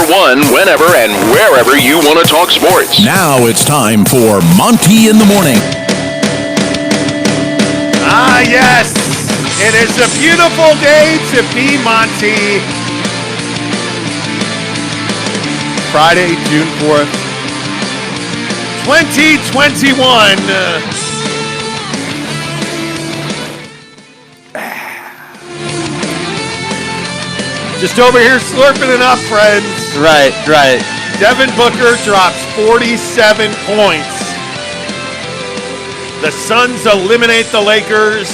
one, whenever, and wherever you want to talk sports. Now it's time for Monty in the Morning. Ah, yes. It is a beautiful day to be Monty. Friday, June 4th, 2021. Just over here slurping it up, friends. Right. Devin Booker drops 47 points. The Suns eliminate the Lakers.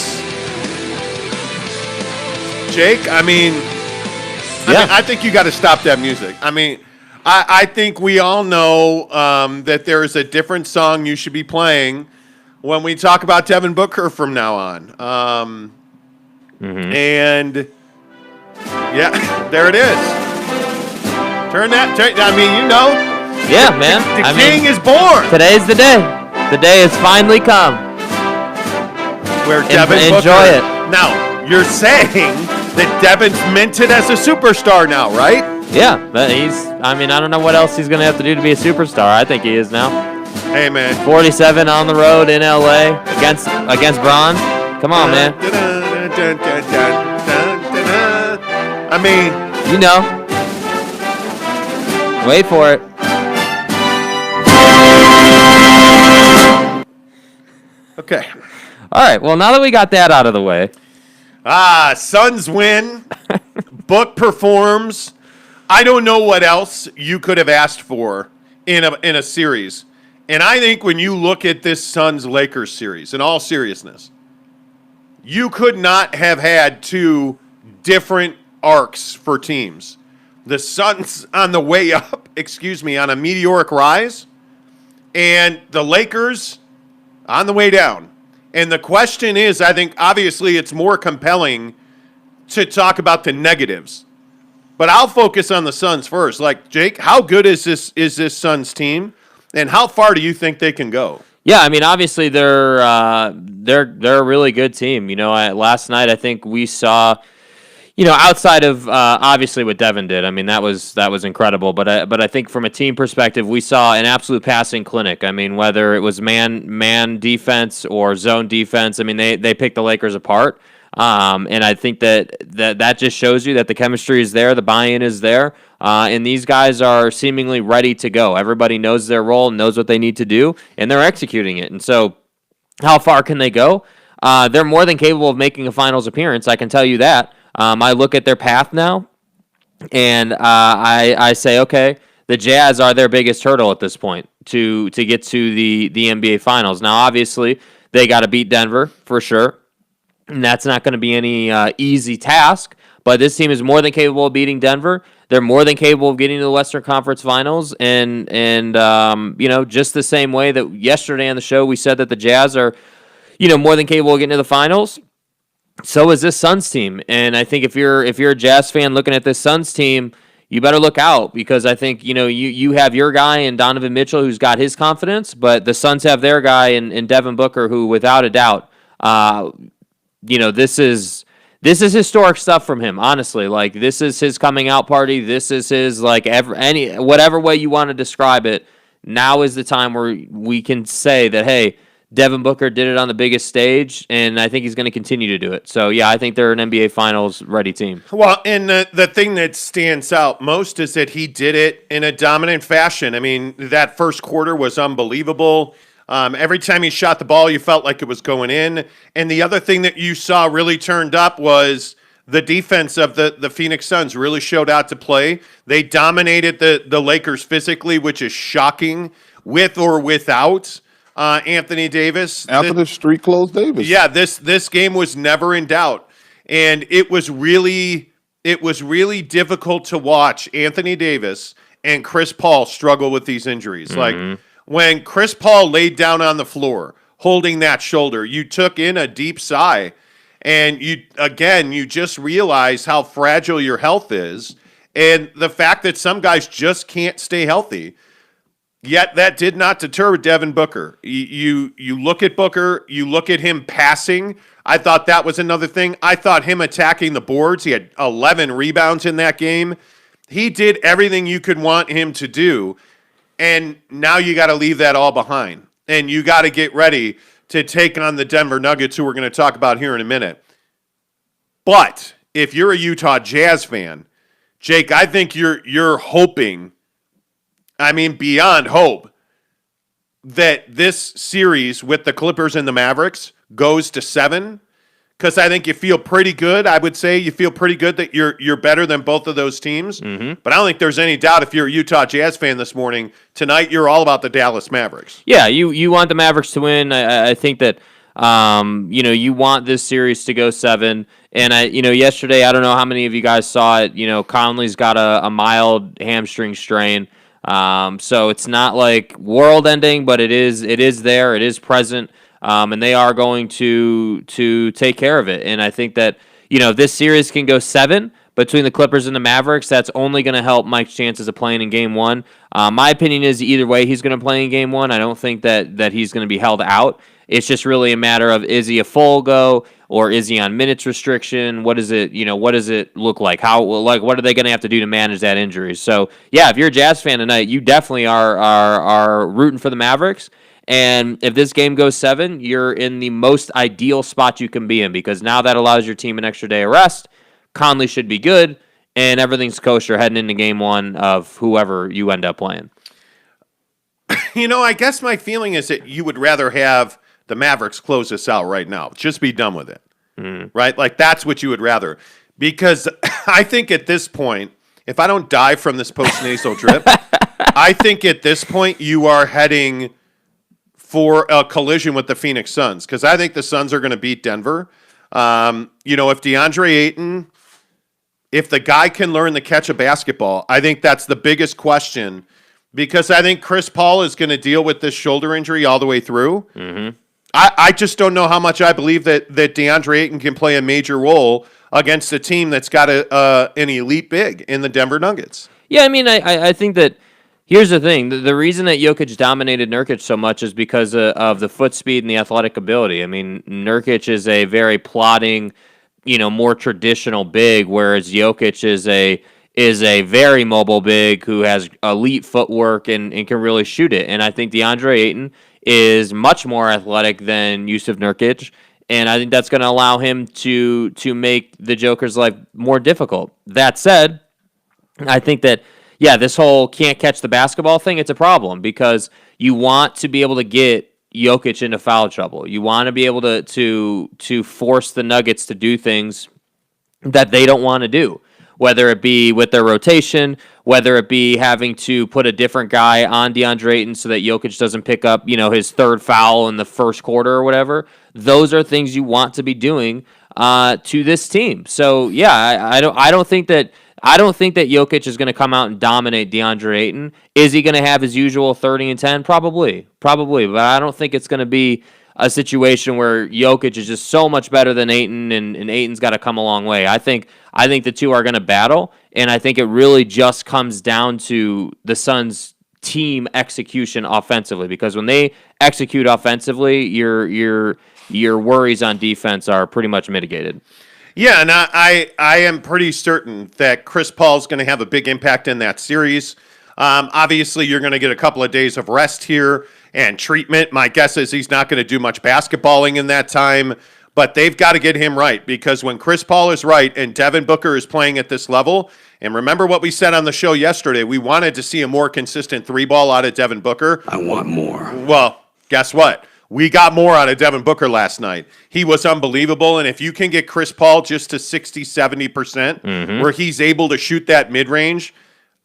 Jake, I think you got to stop that music. I think we all know that there is a different song you should be playing when we talk about Devin Booker from now on. And yeah, there it is. Yeah, man. The king is born. Today's the day. The day has finally come. Where Devin Booker. Enjoy it. Now, you're saying that Devin's minted as a superstar now, right? Yeah, but I don't know what else he's going to have to do to be a superstar. I think he is now. Hey, man. 47 on the road in L.A. against Bron. Come on, man. You know. Wait for it. Okay. All right, well, now that we got that out of the way. Suns win. Book performs. I don't know what else you could have asked for in a series. And I think when you look at this Suns-Lakers series, in all seriousness, you could not have had two different arcs for teams. The Suns on the way up, on a meteoric rise, and the Lakers on the way down. And the question is, I think obviously it's more compelling to talk about the negatives. But I'll focus on the Suns first. Like, Jake, how good is this Suns team, and how far do you think they can go? Yeah, obviously they're a really good team. Last night I think we saw, outside of obviously what Devin did. That was incredible. But I think from a team perspective, we saw an absolute passing clinic. Whether it was man defense or zone defense, they picked the Lakers apart. And I think that just shows you that the chemistry is there, the buy-in is there, and these guys are seemingly ready to go. Everybody knows their role, knows what they need to do, and they're executing it. And so, how far can they go? They're more than capable of making a finals appearance, I can tell you that. I look at their path now, and I say, okay, the Jazz are their biggest hurdle at this point to get to the NBA Finals. Now, obviously, they got to beat Denver for sure. And that's not going to be any easy task, but this team is more than capable of beating Denver. They're more than capable of getting to the Western Conference Finals, and just the same way that yesterday on the show we said that the Jazz are, more than capable of getting to the Finals. So is this Suns team, and I think if you're a Jazz fan looking at this Suns team, you better look out, because I think you have your guy in Donovan Mitchell who's got his confidence, but the Suns have their guy in Devin Booker who, without a doubt. This is historic stuff from him, honestly. Like, this is his coming out party. This is his, whatever way you want to describe it. Now is the time where we can say that, hey, Devin Booker did it on the biggest stage, and I think he's going to continue to do it. So, yeah, I think they're an NBA Finals ready team. Well, and the thing that stands out most is that he did it in a dominant fashion. That first quarter was unbelievable. Every time he shot the ball, you felt like it was going in. And the other thing that you saw really turned up was the defense of the Phoenix Suns really showed out to play. They dominated the Lakers physically, which is shocking, with or without Anthony Davis. After the street clothes Davis. Yeah, this game was never in doubt. And it was really difficult to watch Anthony Davis and Chris Paul struggle with these injuries. Mm-hmm. When Chris Paul laid down on the floor holding that shoulder, you took in a deep sigh, and you just realize how fragile your health is, and the fact that some guys just can't stay healthy. Yet that did not deter Devin Booker. You look at Booker, you look at him passing. I thought that was another thing. I thought him attacking the boards. He had 11 rebounds in that game. He did everything you could want him to do, and now you got to leave that all behind, and you got to get ready to take on the Denver Nuggets, who we're going to talk about here in a minute. But if you're a Utah Jazz fan, Jake, I think you're hoping, I mean beyond hope, that this series with the Clippers and the Mavericks goes to 7. Because I think you feel pretty good. I would say you feel pretty good that you're better than both of those teams. Mm-hmm. But I don't think there's any doubt if you're a Utah Jazz fan this morning, tonight you're all about the Dallas Mavericks. Yeah, you want the Mavericks to win. I think that you want this series to go 7. And yesterday, I don't know how many of you guys saw it. Conley's got a mild hamstring strain. So it's not like world ending, but it is there. It is present. And they are going to take care of it. And I think that, this series can go 7 between the Clippers and the Mavericks. That's only going to help Mike's chances of playing in Game 1. My opinion is either way he's going to play in Game 1. I don't think that he's going to be held out. It's just really a matter of, is he a full go or is he on minutes restriction? What is it? What does it look like? What are they going to have to do to manage that injury? So, yeah, if you're a Jazz fan tonight, you definitely are rooting for the Mavericks. And if this game goes 7, you're in the most ideal spot you can be in, because now that allows your team an extra day of rest. Conley should be good, and everything's kosher heading into Game 1 of whoever you end up playing. I guess my feeling is that you would rather have the Mavericks close this out right now. Just be done with it, right? Like, that's what you would rather. Because I think at this point, if I don't die from this post-nasal drip, I think at this point you are heading for a collision with the Phoenix Suns, because I think the Suns are going to beat Denver. If DeAndre Ayton, if the guy can learn to catch a basketball, I think that's the biggest question, because I think Chris Paul is going to deal with this shoulder injury all the way through. Mm-hmm. I just don't know how much I believe that DeAndre Ayton can play a major role against a team that's got an elite big in the Denver Nuggets. Yeah, I mean, I think that here's the thing. The reason that Jokic dominated Nurkic so much is because of the foot speed and the athletic ability. I mean, Nurkic is a very plodding, more traditional big, whereas Jokic is a very mobile big who has elite footwork and can really shoot it. And I think DeAndre Ayton is much more athletic than Jusuf Nurkic, and I think that's going to allow him to make the Joker's life more difficult. That said, I think that, yeah, this whole can't catch the basketball thing, it's a problem, because you want to be able to get Jokic into foul trouble. You want to be able to force the Nuggets to do things that they don't want to do, whether it be with their rotation, whether it be having to put a different guy on DeAndre Ayton so that Jokic doesn't pick up, his third foul in the first quarter or whatever. Those are things you want to be doing to this team. So, yeah, I don't think that Jokic is going to come out and dominate DeAndre Ayton. Is he going to have his usual 30 and 10? Probably. But I don't think it's going to be a situation where Jokic is just so much better than Ayton, and Ayton's got to come a long way. I think the two are going to battle, and I think it really just comes down to the Suns' team execution offensively, because when they execute offensively, your worries on defense are pretty much mitigated. Yeah, and I am pretty certain that Chris Paul's going to have a big impact in that series. Obviously, you're going to get a couple of days of rest here and treatment. My guess is he's not going to do much basketballing in that time, but they've got to get him right, because when Chris Paul is right and Devin Booker is playing at this level, and remember what we said on the show yesterday, we wanted to see a more consistent three ball out of Devin Booker. I want more. Well, guess what? We got more out of Devin Booker last night. He was unbelievable, and if you can get Chris Paul just to 60-70%, where he's able to shoot that mid-range,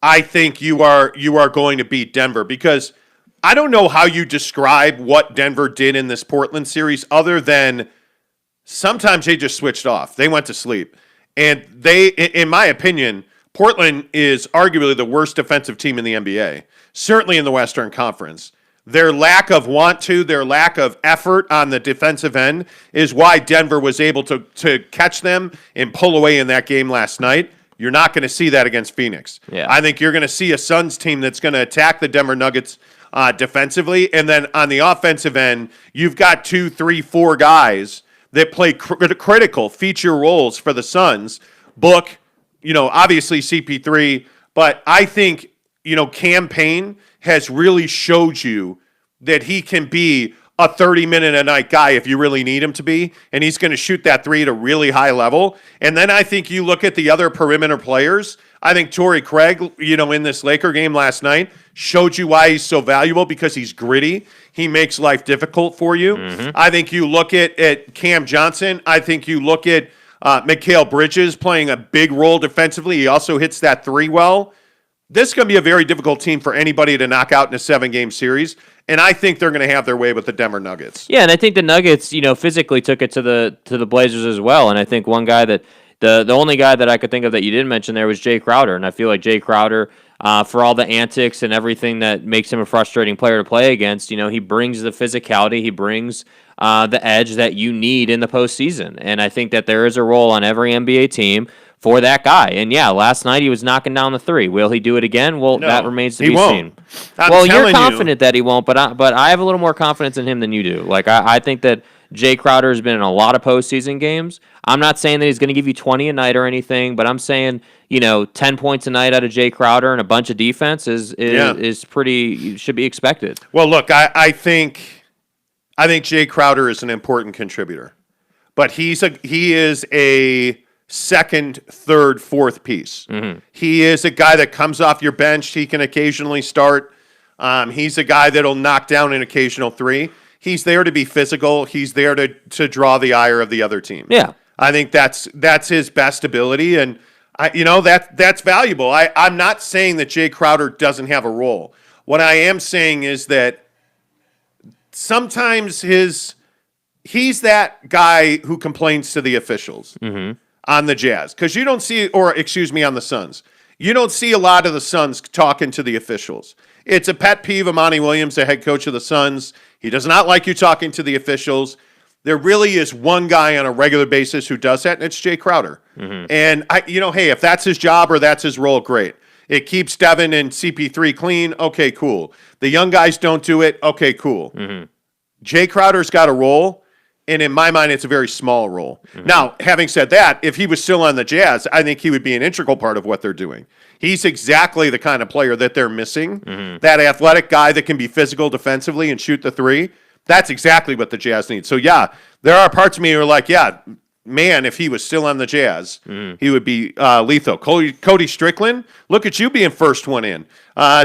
I think you are going to beat Denver, because I don't know how you describe what Denver did in this Portland series other than sometimes they just switched off. They went to sleep. And they, in my opinion, Portland is arguably the worst defensive team in the NBA, certainly in the Western Conference. Their lack of their lack of effort on the defensive end is why Denver was able to catch them and pull away in that game last night. You're not going to see that against Phoenix. Yeah. I think you're going to see a Suns team that's going to attack the Denver Nuggets defensively. And then on the offensive end, you've got 2, 3, 4 guys that play critical feature roles for the Suns. Book, obviously CP3, But I think, Cam Payne has really showed you that he can be a 30-minute-a-night guy if you really need him to be, and he's going to shoot that three at a really high level. And then I think you look at the other perimeter players. I think Torrey Craig, in this Laker game last night, showed you why he's so valuable because he's gritty. He makes life difficult for you. I think you look at Cam Johnson. I think you look at Mikal Bridges playing a big role defensively. He also hits that three well. This is going to be a very difficult team for anybody to knock out in a 7-game series, and I think they're going to have their way with the Denver Nuggets. Yeah, and I think the Nuggets, physically took it to the Blazers as well. And I think one guy that the only guy that I could think of that you didn't mention there was Jay Crowder, and I feel like Jay Crowder, for all the antics and everything that makes him a frustrating player to play against, he brings the physicality, he brings the edge that you need in the postseason. And I think that there is a role on every NBA team for that guy. And yeah, last night he was knocking down the three. Will he do it again? Well, that remains to be seen. Well, you're confident that he won't, but I have a little more confidence in him than you do. Like, I think that Jay Crowder has been in a lot of postseason games. I'm not saying that he's going to give you 20 a night or anything, but I'm saying, 10 points a night out of Jay Crowder and a bunch of defense is pretty, should be expected. Well, look, I think Jay Crowder is an important contributor, but he is a second, third, fourth piece. He is a guy that comes off your bench. He can occasionally start. He's a guy that'll knock down an occasional three. He's there to be physical. He's there to draw the ire of the other team. Yeah, I think that's his best ability, and that's valuable. I'm not saying that Jay Crowder doesn't have a role. What I am saying is that sometimes he's that guy who complains to the officials. On the Jazz, because you don't see, on the Suns. You don't see a lot of the Suns talking to the officials. It's a pet peeve of Monty Williams, the head coach of the Suns. He does not like you talking to the officials. There really is one guy on a regular basis who does that, and it's Jay Crowder. And hey, if that's his job or that's his role, great. It keeps Devin and CP3 clean. Okay, cool. The young guys don't do it. Okay, cool. Jay Crowder's got a role. And in my mind, it's a very small role. Now, having said that, if he was still on the Jazz, I think he would be an integral part of what they're doing. He's exactly the kind of player that they're missing. That athletic guy that can be physical defensively and shoot the three. That's exactly what the Jazz need. So, yeah, there are parts of me who are like, yeah, man, if he was still on the Jazz, he would be lethal. Cody Strickland, look at you being first one in.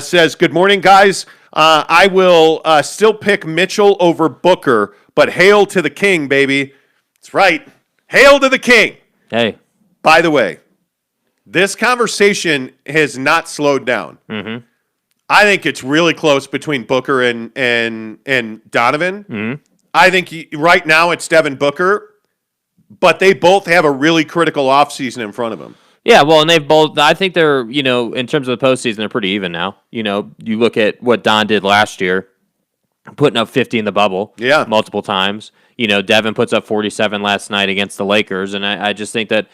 Says, good morning, guys. I will still pick Mitchell over Booker, but hail to the king, baby. That's right. Hail to the king. Hey. By the way, this conversation has not slowed down. I think it's really close between Booker and Donovan. I think right now it's Devin Booker, but they both have a really critical offseason in front of them. Yeah, well, and they've both, I think they're, in terms of the postseason, they're pretty even now. You look at what Don did last year, putting up 50 in the bubble multiple times. Devin puts up 47 last night against the Lakers, and I just think that,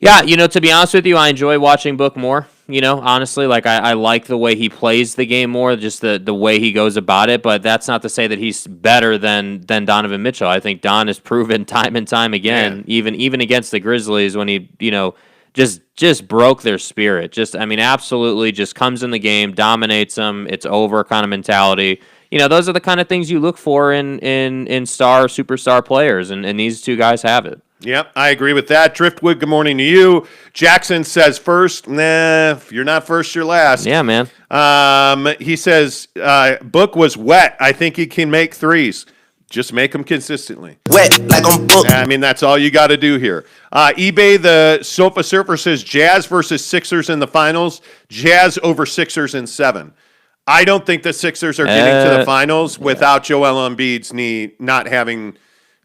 to be honest with you, I enjoy watching Book more. Honestly, like I like the way he plays the game more, just the way he goes about it, but that's not to say that he's better than Donovan Mitchell. I think Don has proven time and time again, even against the Grizzlies when he, just broke their spirit. Absolutely just comes in the game, dominates them, it's over kind of mentality. Those are the kind of things you look for in superstar players, and these two guys have it. Yep, I agree with that. Driftwood, good morning to you. Jackson says first. Nah, if you're not first, you're last. Yeah, man. He says, Book was wet. I think he can make threes. Just make them consistently. Wet, like on Book. That's all you got to do here. eBay, the Sofa Surfer says Jazz versus Sixers in the finals. Jazz over Sixers in 7. I don't think the Sixers are getting to the finals without Joel Embiid's knee not having...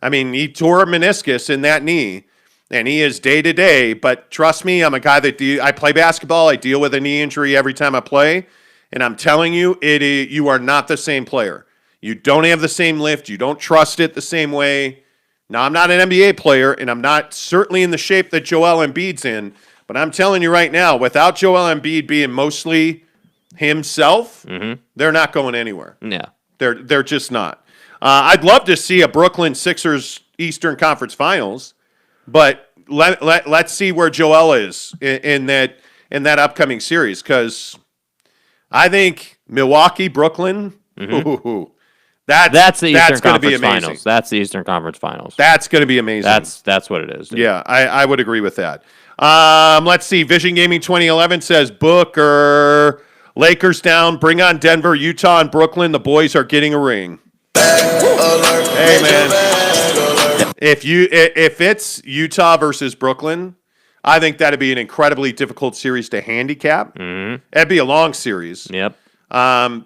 he tore a meniscus in that knee, and he is day-to-day. But trust me, I'm a guy that I play basketball. I deal with a knee injury every time I play. And I'm telling you, you are not the same player. You don't have the same lift. You don't trust it the same way. Now, I'm not an NBA player, and I'm not certainly in the shape that Joel Embiid's in. But I'm telling you right now, without Joel Embiid being mostly himself, they're not going anywhere. Yeah. They're just not. I'd love to see a Brooklyn Sixers Eastern Conference Finals, but let's see where Joel is in that in that upcoming series, because I think Milwaukee, Brooklyn, that's the Eastern going to be Conference amazing. Finals. That's the Eastern Conference Finals. That's going to be amazing. That's what it is. Dude. Yeah, I would agree with that. Let's see. Vision Gaming 2011 says Booker, Lakers down. Bring on Denver, Utah, and Brooklyn. The boys are getting a ring. Hey man, if it's Utah versus Brooklyn, I think that'd be an incredibly difficult series to handicap. That'd be a long series. Yep.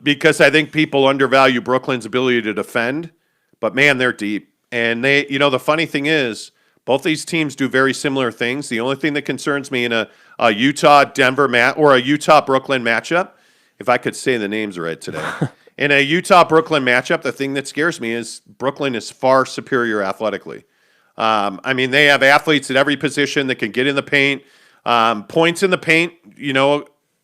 Because I think people undervalue Brooklyn's ability to defend, but man, they're deep. And the funny thing is, both these teams do very similar things. The only thing that concerns me in a Utah-Denver or a Utah-Brooklyn matchup, if I could say the names right today, in a Utah-Brooklyn matchup, the thing that scares me is Brooklyn is far superior athletically. They have athletes at every position that can get in the paint. Points in the paint,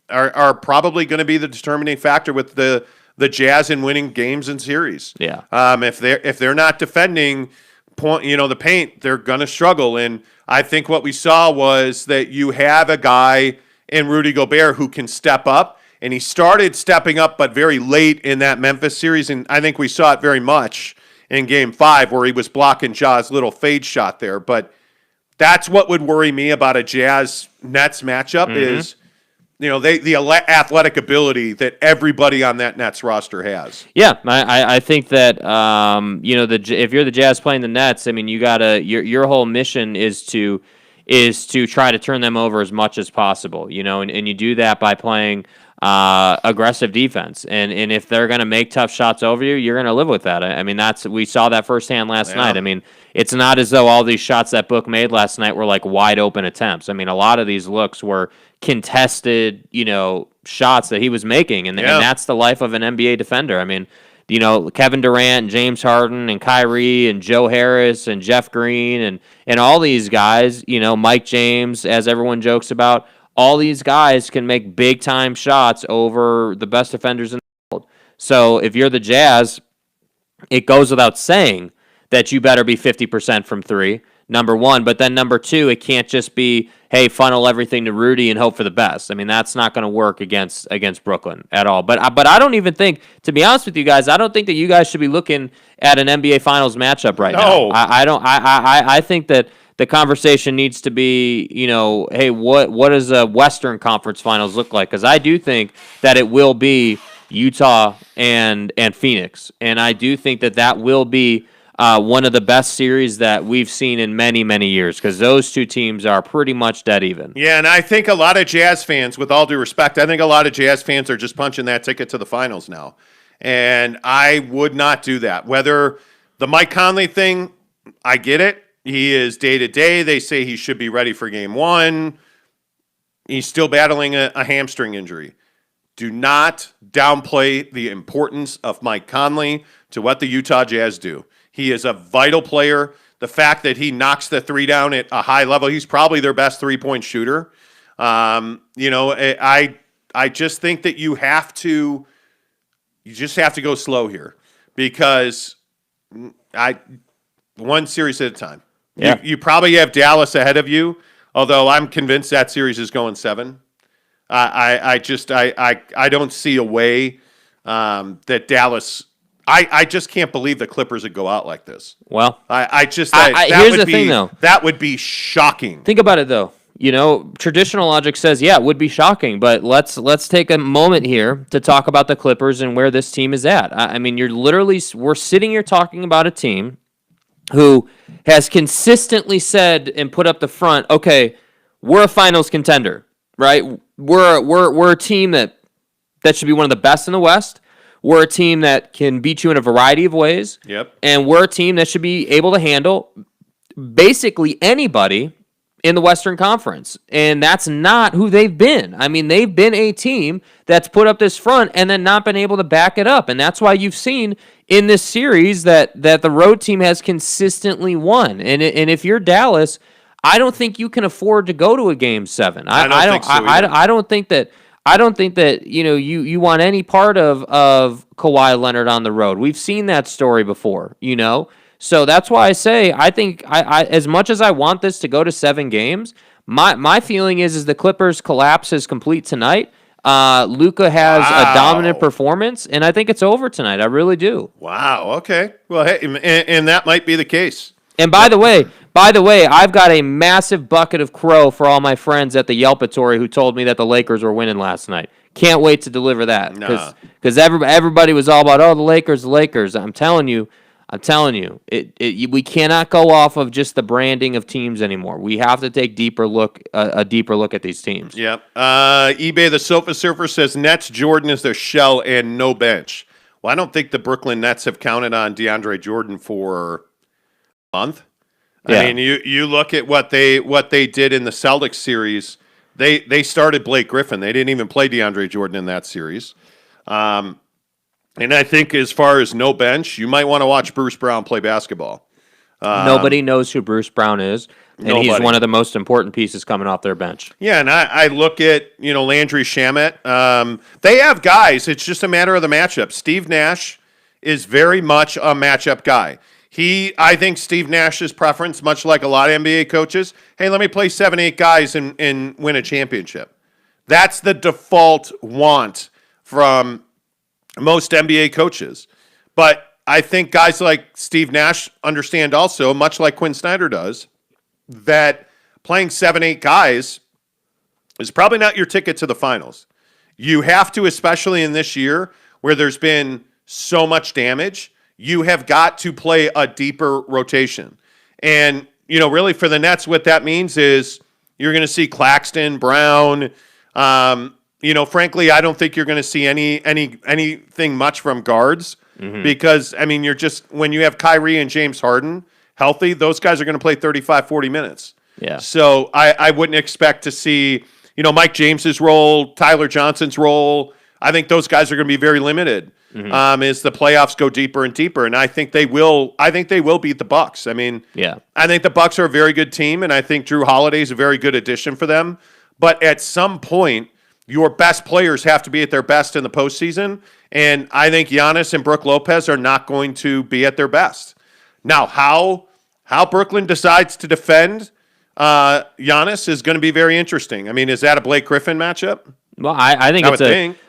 are probably going to be the determining factor with the Jazz in winning games and series. Yeah. If they're not defending the paint, they're going to struggle. And I think what we saw was that you have a guy in Rudy Gobert who can step up, and he started stepping up, but very late in that Memphis series. And I think we saw it very much in Game 5 where he was blocking Ja's little fade shot there. But that's what would worry me about a Jazz-Nets matchup is, the athletic ability that everybody on that Nets roster has. Yeah, I think that if you're the Jazz playing the Nets, you gotta your whole mission is to try to turn them over as much as possible. And you do that by playing aggressive defense. And if they're gonna make tough shots over you, you're gonna live with that. We saw that firsthand last night. It's not as though all these shots that Book made last night were like wide open attempts. A lot of these looks were contested, shots that he was making, and that's the life of an NBA defender. Kevin Durant and James Harden and Kyrie and Joe Harris and Jeff Green and all these guys, Mike James, as everyone jokes about, all these guys can make big time shots over the best defenders in the world. So if you're the Jazz, it goes without saying that you better be 50% from three, number one. But then number two, it can't just be, hey, funnel everything to Rudy and hope for the best. That's not going to work against Brooklyn at all. But I don't even think, to be honest with you guys, I don't think that you guys should be looking at an NBA Finals matchup right now. I don't. I think that the conversation needs to be, hey, what does a Western Conference Finals look like? Because I do think that it will be Utah and Phoenix, and I do think that will be one of the best series that we've seen in many, many years, because those two teams are pretty much dead even. Yeah, and I think a lot of Jazz fans, with all due respect, I think a lot of Jazz fans are just punching that ticket to the finals now. And I would not do that. Whether the Mike Conley thing, I get it. He is day-to-day. They say he should be ready for Game 1. He's still battling a hamstring injury. Do not downplay the importance of Mike Conley to what the Utah Jazz do. He is a vital player. The fact that he knocks the three down at a high level, he's probably their best three-point shooter. I just think that you just have to go slow here, because one series at a time. Yeah. You probably have Dallas ahead of you, although I'm convinced that series is going 7. I don't see a way that Dallas. I just can't believe the Clippers would go out like this. Well, here's the thing, though. That would be shocking. Think about it, though. Traditional logic says, yeah, it would be shocking, but let's take a moment here to talk about the Clippers and where this team is at. We're sitting here talking about a team who has consistently said and put up the front, okay, we're a finals contender, right? We're a team that should be one of the best in the West. We're a team that can beat you in a variety of ways. Yep. And we're a team that should be able to handle basically anybody in the Western Conference. And that's not who they've been. They've been a team that's put up this front and then not been able to back it up. And that's why you've seen in this series that the road team has consistently won. And if you're Dallas, I don't think you can afford to go to a Game 7. I don't think that you want any part of Kawhi Leonard on the road. We've seen that story before, So that's why I say I think I as much as I want this to go to 7 games, My feeling is the Clippers collapse is complete tonight. Luka has a dominant performance, and I think it's over tonight. I really do. Wow. Okay. Well, hey, and that might be the case. And by the way, I've got a massive bucket of crow for all my friends at the Yelpatory who told me that the Lakers were winning last night. Can't wait to deliver that because everybody was all about the Lakers. I'm telling you, we cannot go off of just the branding of teams anymore. We have to take a deeper look at these teams. Yep. eBay the Sofa Surfer says Nets Jordan is their shell and no bench. Well, I don't think the Brooklyn Nets have counted on DeAndre Jordan for a month. Yeah. I mean, you look at what they did in the Celtics series. They started Blake Griffin. They didn't even play DeAndre Jordan in that series. And I think as far as no bench, you might want to watch Bruce Brown play basketball. Nobody knows who Bruce Brown is, and he's one of the most important pieces coming off their bench. Yeah, and I look at, Landry Shamet. They have guys. It's just a matter of the matchup. Steve Nash is very much a matchup guy. I think Steve Nash's preference, much like a lot of NBA coaches, hey, let me play 7-8 guys and win a championship. That's the default want from most NBA coaches. But I think guys like Steve Nash understand also, much like Quinn Snyder does, that playing 7-8 guys is probably not your ticket to the finals. You have to, especially in this year where there's been so much damage, you have got to play a deeper rotation. And, really for the Nets, what that means is you're going to see Claxton, Brown. Frankly, I don't think you're going to see anything much from guards because, you're just, when you have Kyrie and James Harden healthy, those guys are going to play 35, 40 minutes. Yeah. So I wouldn't expect to see, Mike James's role, Tyler Johnson's role. I think those guys are going to be very limited as the playoffs go deeper and deeper. And I think they will. I think they will beat the Bucks. I think the Bucks are a very good team, and I think Drew Holiday is a very good addition for them. But at some point, your best players have to be at their best in the postseason, and I think Giannis and Brook Lopez are not going to be at their best. Now, how Brooklyn decides to defend Giannis is going to be very interesting. Is that a Blake Griffin matchup? Well, I think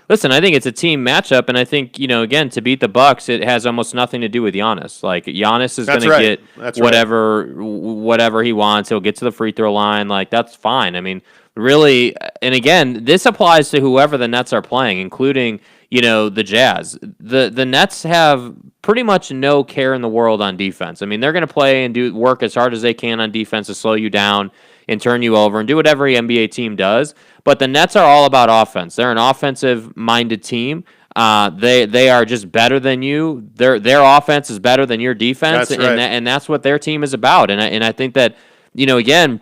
listen, I think it's a team matchup, and I think, again, to beat the Bucks, it has almost nothing to do with Giannis. Like, Giannis is going to get whatever he wants. He'll get to the free throw line. Like, that's fine. Really, and again, this applies to whoever the Nets are playing, including, the Jazz. The Nets have pretty much no care in the world on defense. They're going to play and work as hard as they can on defense to slow you down and turn you over and do what every NBA team does. But the Nets are all about offense. They're an offensive-minded team. They are just better than you. Their offense is better than your defense, that's right. and that's what their team is about. And I think that, again,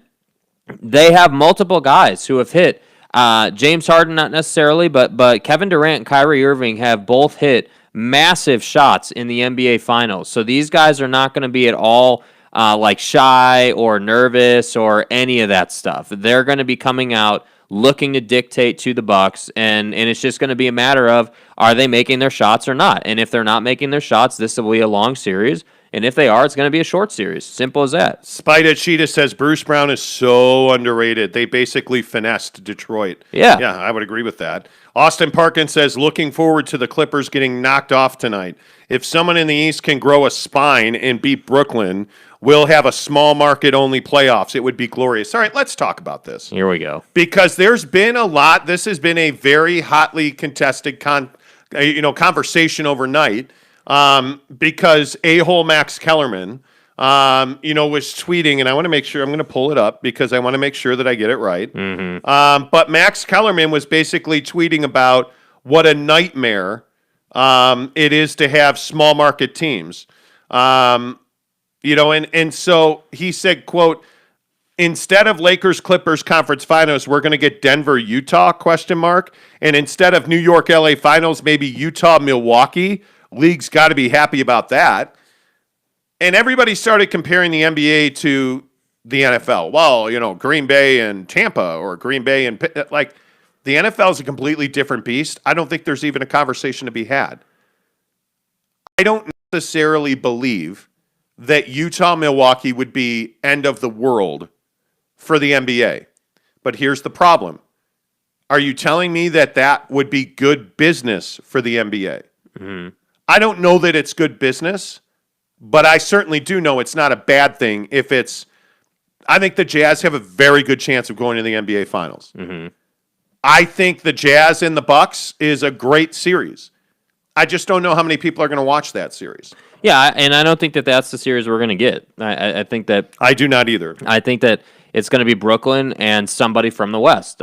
they have multiple guys who have hit. James Harden, not necessarily, but Kevin Durant and Kyrie Irving have both hit massive shots in the NBA Finals. So these guys are not going to be at all shy or nervous or any of that stuff. They're going to be coming out looking to dictate to the Bucks, and it's just going to be a matter of, are they making their shots or not? And if they're not making their shots, this will be a long series. And if they are, it's going to be a short series. Simple as that. Spida Cheetah says Bruce Brown is so underrated. They basically finessed Detroit. Yeah, I would agree with that. Austin Parkin says, looking forward to the Clippers getting knocked off tonight. If someone in the East can grow a spine and beat Brooklyn, we'll have a small market only playoffs. It would be glorious. All right, let's talk about this. Here we go. Because there's been a lot. This has been a very hotly contested conversation overnight. Because a-hole Max Kellerman, was tweeting, and I want to make sure, I'm going to pull it up because I want to make sure that I get it right. But Max Kellerman was basically tweeting about what a nightmare it is to have small market teams. And so he said, quote, instead of Lakers Clippers conference finals, we're going to get Denver Utah ? And instead of New York LA finals, maybe Utah Milwaukee. League's got to be happy about that. And everybody started comparing the NBA to the NFL. Well, Green Bay and Tampa, or Green Bay and the NFL is a completely different beast. I don't think there's even a conversation to be had. I don't necessarily believe that Utah Milwaukee would be end of the world for the NBA. But here's the problem. Are you telling me that that would be good business for the NBA? Mm-hmm. I don't know that it's good business, but I certainly do know it's not a bad thing if it's. I think the Jazz have a very good chance of going to the NBA Finals. Mm-hmm. I think the Jazz and the Bucks is a great series. I just don't know how many people are going to watch that series. Yeah, and I don't think that that's the series we're going to get. I think that I do not either. I think that it's going to be Brooklyn and somebody from the West.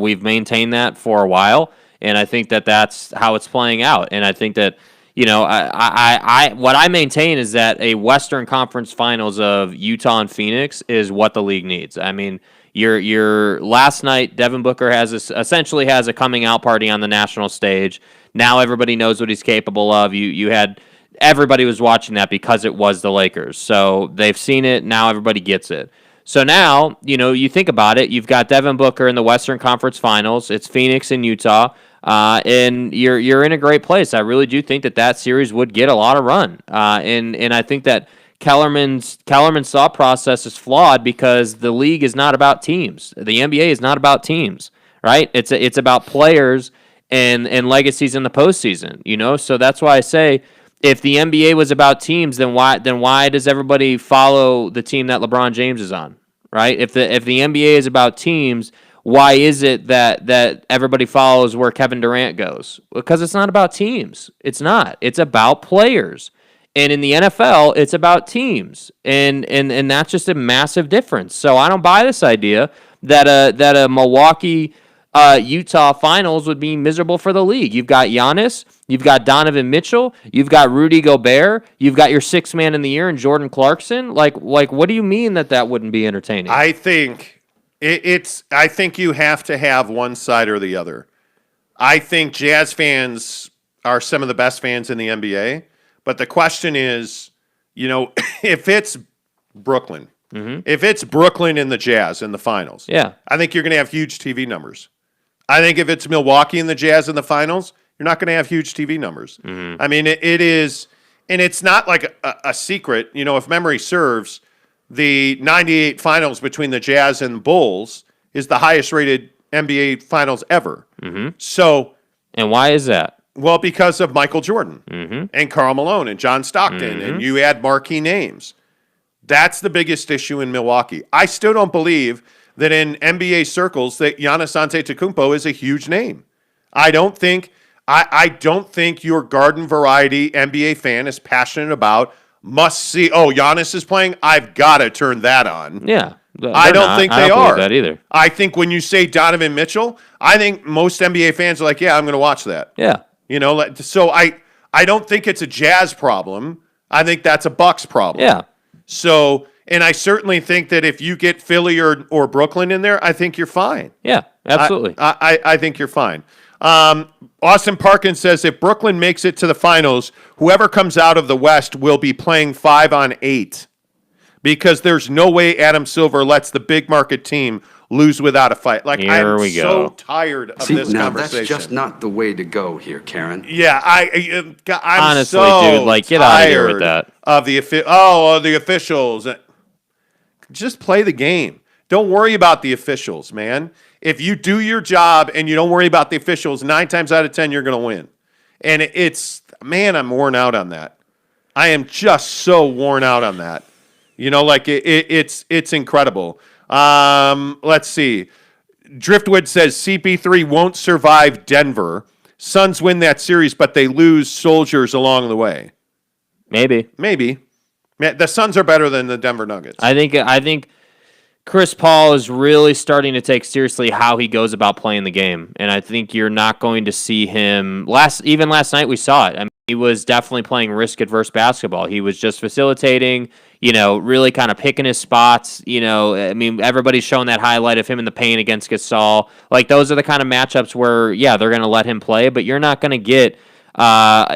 We've maintained that for a while, and I think that that's how it's playing out. And I think that what I maintain is that a Western Conference Finals of Utah and Phoenix is what the league needs. I mean, your last night, Devin Booker essentially has a coming out party on the national stage. Now everybody knows what he's capable of. You had everybody was watching that because it was the Lakers. So they've seen it. Now everybody gets it. So now, you think about it. You've got Devin Booker in the Western Conference Finals. It's Phoenix and Utah. And you're in a great place. I really do think that series would get a lot of run. And I think that Kellerman's thought process is flawed because the league is not about teams. The NBA is not about teams, right? It's about players and legacies in the postseason. So that's why I say if the NBA was about teams, then why does everybody follow the team that LeBron James is on, right? If the NBA is about teams, why is it that everybody follows where Kevin Durant goes? Because it's not about teams. It's not. It's about players. And in the NFL, it's about teams. And that's just a massive difference. So I don't buy this idea that a Milwaukee Utah Finals would be miserable for the league. You've got Giannis, you've got Donovan Mitchell, you've got Rudy Gobert, you've got your sixth man in the year in Jordan Clarkson. Like what do you mean that wouldn't be entertaining? I think I think you have to have one side or the other. I think Jazz fans are some of the best fans in the NBA, but the question is, if it's Brooklyn, if it's Brooklyn and the Jazz in the finals, I think you're going to have huge TV numbers. I think if it's Milwaukee and the Jazz in the finals, you're not going to have huge TV numbers. I mean, it is, and it's not like a secret. If memory serves, the 98 finals between the Jazz and Bulls is the highest rated NBA finals ever. So, and why is that? Well, because of Michael Jordan and Karl Malone and John Stockton, and you add marquee names. That's the biggest issue in Milwaukee. I still don't believe that in NBA circles that Giannis Antetokounmpo is a huge name. I don't think your garden variety NBA fan is passionate about must see. Oh, Giannis is playing. I've got to turn that on. Yeah, I don't think they are. That either. I think when you say Donovan Mitchell, I think most NBA fans are like, yeah, I'm going to watch that. Yeah, So I don't think it's a Jazz problem. I think that's a Bucks problem. Yeah. So, and I certainly think that if you get Philly or Brooklyn in there, I think you're fine. Yeah, absolutely. I think you're fine. Austin Parkin says if Brooklyn makes it to the finals, whoever comes out of the West will be playing 5-on-8 because there's no way Adam Silver lets the big market team lose without a fight. Like, I'm so tired of this conversation. That's just not the way to go here, Karen. Yeah, I'm honestly, so dude, like, get out of here with that. Of the officials. Just play the game. Don't worry about the officials, man. If you do your job and you don't worry about the officials, 9 times out of 10 you're going to win. And I'm worn out on that. I am just so worn out on that. It's incredible. Let's see. Driftwood says CP3 won't survive Denver. Suns win that series, but they lose soldiers along the way. Maybe. Man, the Suns are better than the Denver Nuggets. I think Chris Paul is really starting to take seriously how he goes about playing the game, and I think you're not going to see him even last night we saw it. I mean, he was definitely playing risk-adverse basketball. He was just facilitating, really kind of picking his spots. I mean, everybody's showing that highlight of him in the paint against Gasol. Like, those are the kind of matchups where, they're going to let him play, but you're not going to get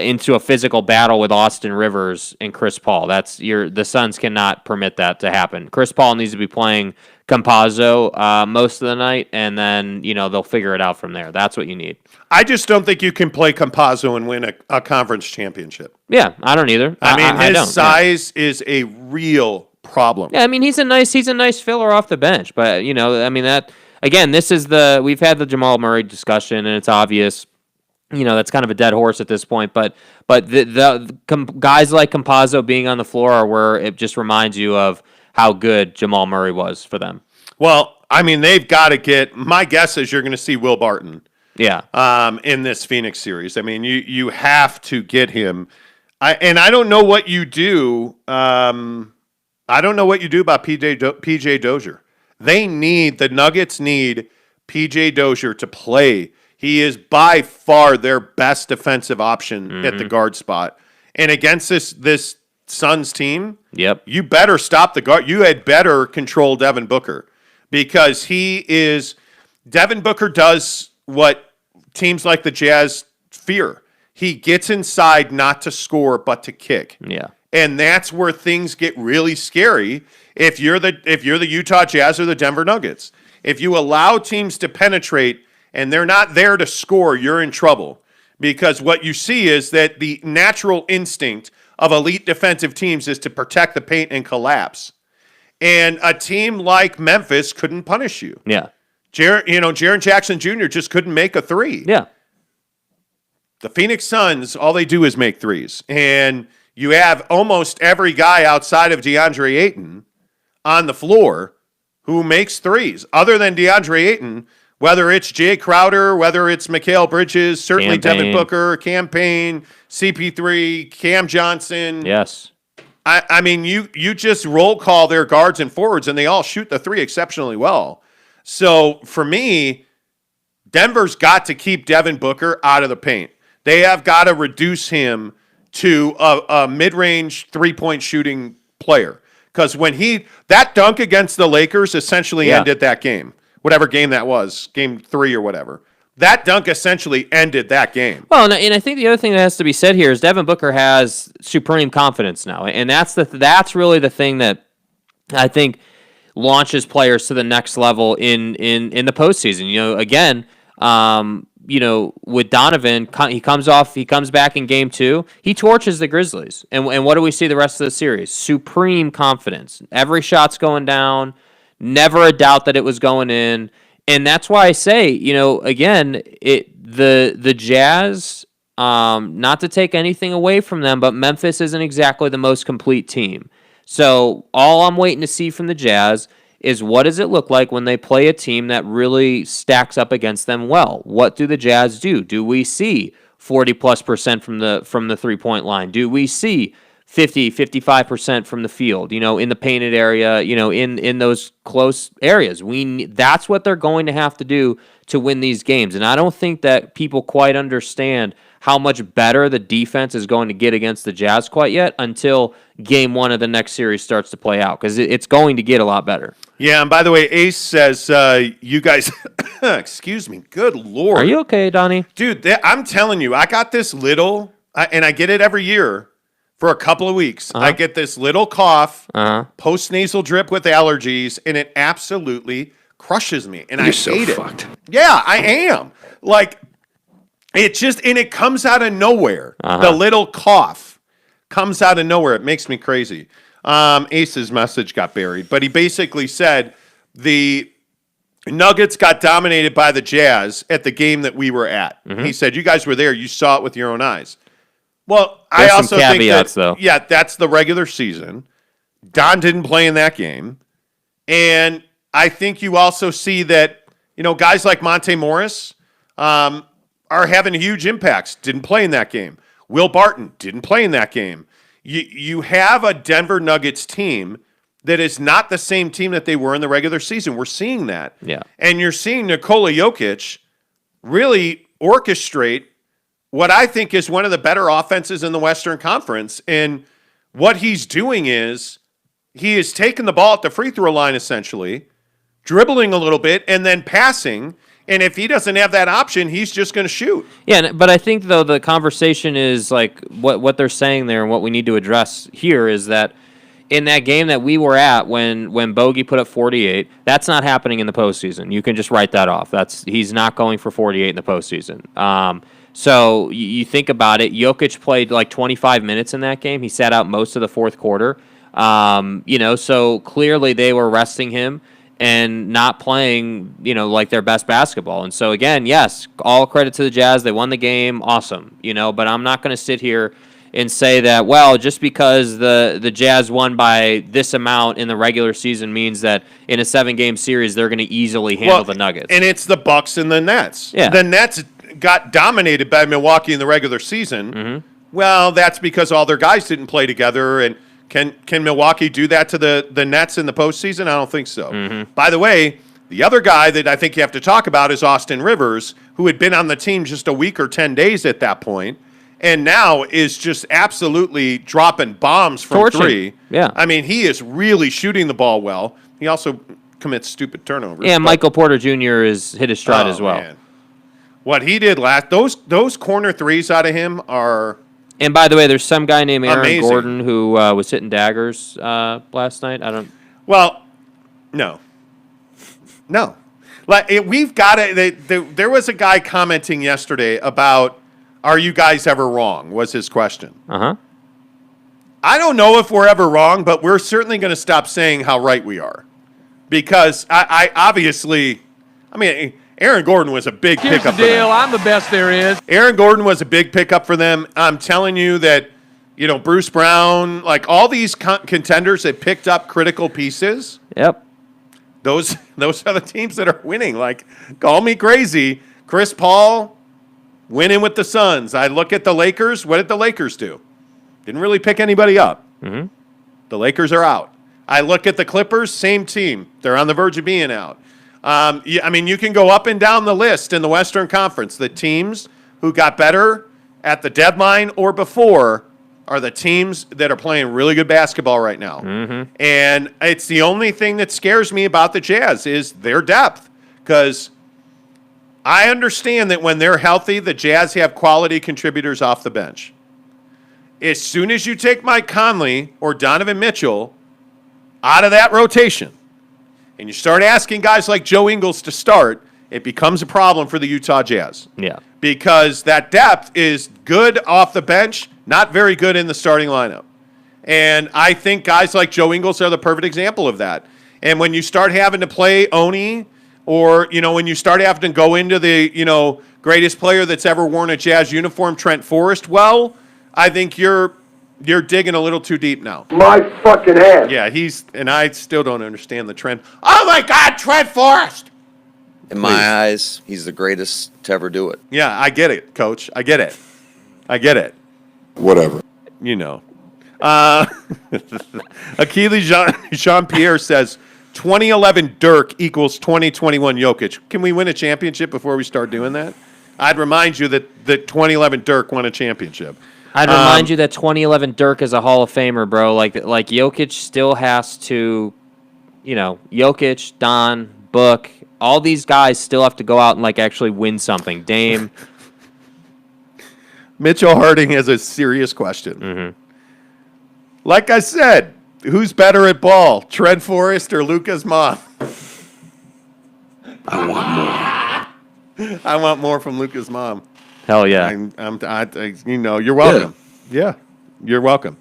into a physical battle with Austin Rivers and Chris Paul. The Suns cannot permit that to happen. Chris Paul needs to be playing Campazzo most of the night, and then they'll figure it out from there. That's what you need. I just don't think you can play Campazzo and win a conference championship. Yeah, I don't either. I mean, his size is a real problem. Yeah, I mean he's a nice filler off the bench, but again, we've had the Jamal Murray discussion, and it's obvious, that's kind of a dead horse at this point. But guys like Campazzo being on the floor are where it just reminds you of how good Jamal Murray was for them. Well, I mean, they've got to get. My guess is you're going to see Will Barton. Yeah. In this Phoenix series, I mean, you have to get him. I don't know what you do. I don't know what you do about PJ Dozier. The Nuggets need PJ Dozier to play. He is by far their best defensive option at the guard spot. And against this Suns team, you better stop the guard. You had better control Devin Booker because Devin Booker does what teams like the Jazz fear. He gets inside not to score but to kick. Yeah. And that's where things get really scary if you're the Utah Jazz or the Denver Nuggets. If you allow teams to penetrate and they're not there to score, you're in trouble. Because what you see is that the natural instinct of elite defensive teams is to protect the paint and collapse. And a team like Memphis couldn't punish you. Yeah. Jaren Jackson Jr. just couldn't make a three. Yeah. The Phoenix Suns, all they do is make threes. And you have almost every guy outside of Deandre Ayton on the floor who makes threes. Other than Deandre Ayton, whether it's Jay Crowder, whether it's Mikal Bridges, certainly Devin Booker, Cam Payne, CP3, Cam Johnson. Yes. I mean, you just roll call their guards and forwards, and they all shoot the three exceptionally well. So for me, Denver's got to keep Devin Booker out of the paint. They have got to reduce him to a mid-range three-point shooting player. Because that dunk against the Lakers essentially ended that game. Whatever game that was, game 3 or whatever. That dunk essentially ended that game. Well, and I think the other thing that has to be said here is Devin Booker has supreme confidence now. And that's really the thing that I think launches players to the next level in the postseason. Again, with Donovan, he comes back in game 2. He torches the Grizzlies. And what do we see the rest of the series? Supreme confidence. Every shot's going down. Never a doubt that it was going in. And that's why I say, again, the Jazz, not to take anything away from them, but Memphis isn't exactly the most complete team. So all I'm waiting to see from the Jazz is what does it look like when they play a team that really stacks up against them well? What do the Jazz do? Do we see 40+% from the three-point line? Do we see 55% from the field, in the painted area, in those close areas? That's what they're going to have to do to win these games. And I don't think that people quite understand how much better the defense is going to get against the Jazz quite yet until game 1 of the next series starts to play out, because it's going to get a lot better. Yeah, and by the way, Ace says, you guys, excuse me, good Lord. Are you okay, Donnie? Dude, I'm telling you, I got this little, and I get it every year for a couple of weeks. I get this little cough, post-nasal drip with allergies, and it absolutely crushes me, and I hate it. Yeah, I am. Like, it comes out of nowhere. The little cough comes out of nowhere. It makes me crazy. Ace's message got buried, but he basically said the Nuggets got dominated by the Jazz at the game that we were at. He said, you guys were there. You saw it with your own eyes. Well, I also think that, though. Yeah, that's the regular season. Don didn't play in that game. And I think you also see that, guys like Monte Morris are having huge impacts. Didn't play in that game. Will Barton didn't play in that game. You have a Denver Nuggets team that is not the same team that they were in the regular season. We're seeing that. Yeah. And you're seeing Nikola Jokic really orchestrate what I think is one of the better offenses in the Western Conference. And what he's doing is he is taking the ball at the free throw line, essentially, dribbling a little bit, and then passing. And if he doesn't have that option, he's just going to shoot. Yeah, but I think, though, the conversation is like what they're saying there, and what we need to address here is that in that game that we were at when Bogey put up 48, that's not happening in the postseason. You can just write that off. He's not going for 48 in the postseason. So you think about it, Jokic played like 25 minutes in that game. He sat out most of the fourth quarter. So clearly they were resting him. and not playing, like their best basketball. And so again, yes, all credit to the Jazz. They won the game. Awesome. But I'm not going to sit here and say that, well, just because the Jazz won by this amount in the regular season means that in a 7-game series they're going to easily handle the Nuggets. And it's the Bucks and the Nets. Yeah. The Nets got dominated by Milwaukee in the regular season. Mm-hmm. Well, that's because all their guys didn't play together. And can Milwaukee do that to the Nets in the postseason? I don't think so. Mm-hmm. By the way, the other guy that I think you have to talk about is Austin Rivers, who had been on the team just a week or 10 days at that point, and now is just absolutely dropping bombs from Torching. three. Yeah. I mean, he is really shooting the ball well. He also commits stupid turnovers. Yeah, Michael Porter Jr. has hit his stride as well. Man. What he did those corner threes out of him are... And by the way, there's some guy named Aaron amazing. Gordon who was hitting daggers last night. Well, no. Like we've got it. There was a guy commenting yesterday about, "Are you guys ever wrong?" was his question. I don't know if we're ever wrong, but we're certainly going to stop saying how right we are, because I obviously, Aaron Gordon was a big Here's pickup. the deal. I'm the best there is. Aaron Gordon was a big pickup for them. I'm telling you that, Bruce Brown, like all these contenders that picked up critical pieces. Yep. Those are the teams that are winning. Like, call me crazy. Chris Paul winning with the Suns. I look at the Lakers. What did the Lakers do? Didn't really pick anybody up. Mm-hmm. The Lakers are out. I look at the Clippers, same team. They're on the verge of being out. You can go up and down the list in the Western Conference. The teams who got better at the deadline or before are the teams that are playing really good basketball right now. Mm-hmm. And it's the only thing that scares me about the Jazz is their depth, because I understand that when they're healthy, the Jazz have quality contributors off the bench. As soon as you take Mike Conley or Donovan Mitchell out of that rotation and you start asking guys like Joe Ingles to start, it becomes a problem for the Utah Jazz. Yeah. Because that depth is good off the bench, not very good in the starting lineup. And I think guys like Joe Ingles are the perfect example of that. And when you start having to play Oni, or, when you start having to go into the, greatest player that's ever worn a Jazz uniform, Trent Forrest, well, I think you're digging a little too deep now. My fucking ass. Yeah, and I still don't understand the trend. Oh my God, Trent Forrest! In my eyes, he's the greatest to ever do it. Yeah, I get it, Coach. I get it. Whatever. Achilles Jean-Pierre says 2011 Dirk equals 2021 Jokic. Can we win a championship before we start doing that? I'd remind you that 2011 Dirk won a championship. I'd remind you that 2011 Dirk is a Hall of Famer, bro. Like Jokic still has to, Jokic, Don, Book, all these guys still have to go out and actually win something. Dame. Mitchell Harding has a serious question. Mm-hmm. Like I said, who's better at ball, Trent Forrest or Lucas Moth? I want more. I want more from Lucas Mom. Hell yeah. You're welcome. Yeah, you're welcome.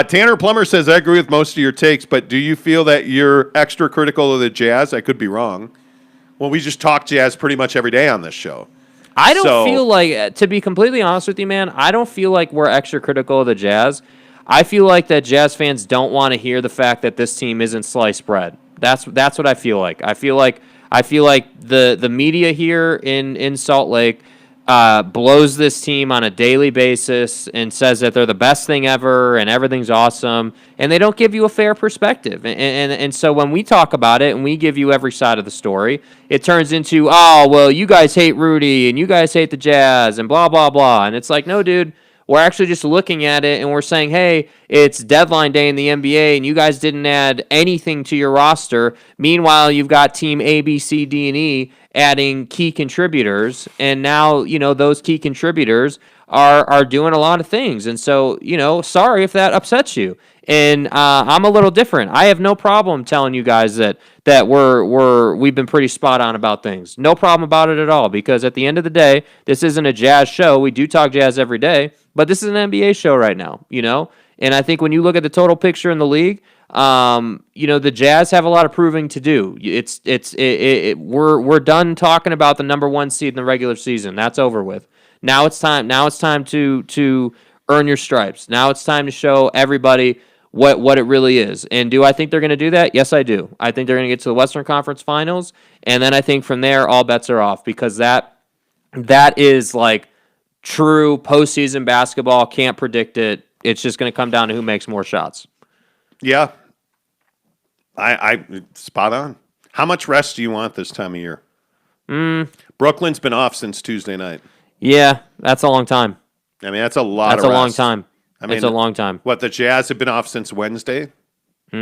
Tanner Plummer says, I agree with most of your takes, but do you feel that you're extra critical of the Jazz? I could be wrong. Well, we just talk Jazz pretty much every day on this show. I don't feel like, to be completely honest with you, man, I don't feel like we're extra critical of the Jazz. I feel like that Jazz fans don't want to hear the fact that this team isn't sliced bread. That's what I feel like. I feel like the media here in Salt Lake blows this team on a daily basis and says that they're the best thing ever and everything's awesome, and they don't give you a fair perspective. And so when we talk about it and we give you every side of the story, it turns into, oh, well, you guys hate Rudy and you guys hate the Jazz and blah, blah, blah. And it's like, no, dude. We're actually just looking at it and we're saying, hey, it's deadline day in the NBA and you guys didn't add anything to your roster. Meanwhile, you've got team A, B, C, D, and E adding key contributors. And now, those key contributors are doing a lot of things. And so, sorry if that upsets you. And I'm a little different. I have no problem telling you guys that we've been pretty spot on about things. No problem about it at all, because at the end of the day, this isn't a Jazz show. We do talk Jazz every day, but this is an NBA show right now, And I think when you look at the total picture in the league, The Jazz have a lot of proving to do. We're done talking about the number 1 seed in the regular season. That's over with. Now it's time to earn your stripes. Now it's time to show everybody what it really is. And do I think they're going to do that? Yes, I do. I think they're going to get to the Western Conference Finals, and then I think from there all bets are off, because that is like true postseason basketball. Can't predict it. It's just going to come down to who makes more shots. Yeah. I spot on. How much rest do you want this time of year? Brooklyn's been off since Tuesday night. Yeah, that's a long time. I mean, that's a lot That's of a rest. long time. I mean, it's a long time. What, the Jazz have been off since Wednesday? Yeah.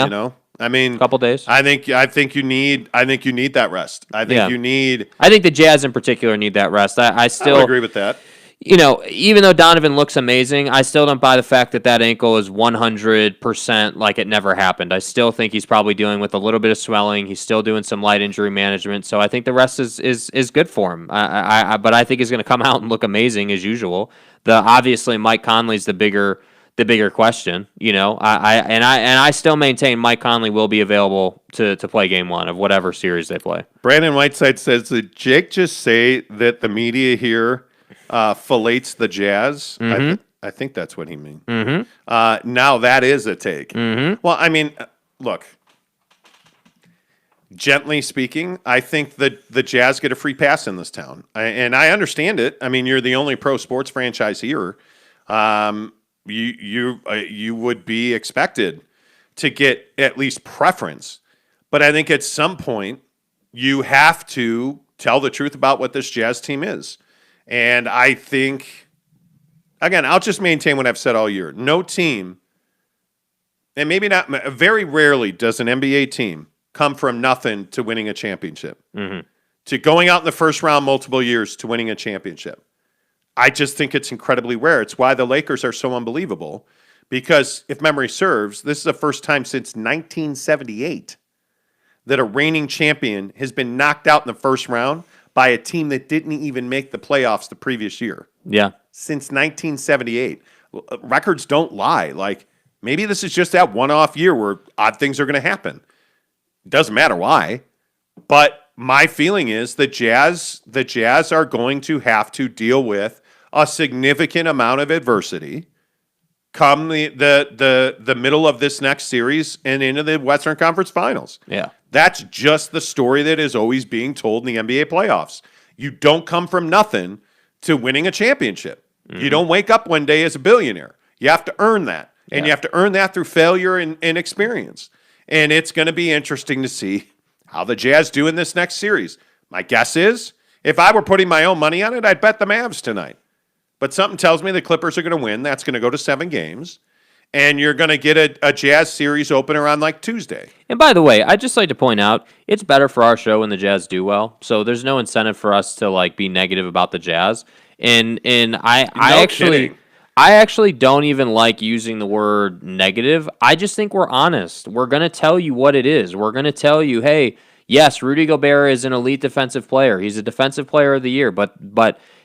You know? I mean, a couple days. I think you need that rest. I think you need. I think the Jazz in particular need that rest. I still would agree with that. Even though Donovan looks amazing, I still don't buy the fact that ankle is 100% like it never happened. I still think he's probably dealing with a little bit of swelling. He's still doing some light injury management. So I think the rest is good for him. But I think he's going to come out and look amazing as usual. Obviously Mike Conley's the bigger question. I still maintain Mike Conley will be available to play game 1 of whatever series they play. Brandon Whiteside says, did Jake just say that the media here fillets the Jazz? Mm-hmm. I think that's what he means. Mm-hmm. Now that is a take. Mm-hmm. Well, I mean, look, gently speaking, I think that the Jazz get a free pass in this town. And I understand it. I mean, you're the only pro sports franchise here. You would be expected to get at least preference. But I think at some point you have to tell the truth about what this Jazz team is. And I think, again, I'll just maintain what I've said all year. No team, and maybe not, very rarely does an NBA team come from nothing to winning a championship, to going out in the first round multiple years to winning a championship. I just think it's incredibly rare. It's why the Lakers are so unbelievable, because if memory serves, this is the first time since 1978 that a reigning champion has been knocked out in the first round by a team that didn't even make the playoffs the previous year. Yeah. Since 1978. Records don't lie. Like, maybe this is just that one-off year where odd things are going to happen. Doesn't matter why. But my feeling is the Jazz are going to have to deal with a significant amount of adversity come the middle of this next series and into the Western Conference Finals. Yeah. That's just the story that is always being told in the NBA playoffs. You don't come from nothing to winning a championship. You don't wake up one day as a billionaire. You have to earn that. And you have to earn that through failure and experience. And it's going to be interesting to see how the Jazz do in this next series. My guess is, if I were putting my own money on it, I'd bet the Mavs tonight. But something tells me the Clippers are going to win. That's going to go to 7 games. And you're going to get a Jazz series opener on like Tuesday. And by the way, I'd just like to point out, it's better for our show when the Jazz do well. So there's no incentive for us to like be negative about the Jazz. And I actually don't even like using the word negative. I just think we're honest. We're going to tell you what it is. We're going to tell you, hey, yes, Rudy Gobert is an elite defensive player. He's a defensive player of the year, but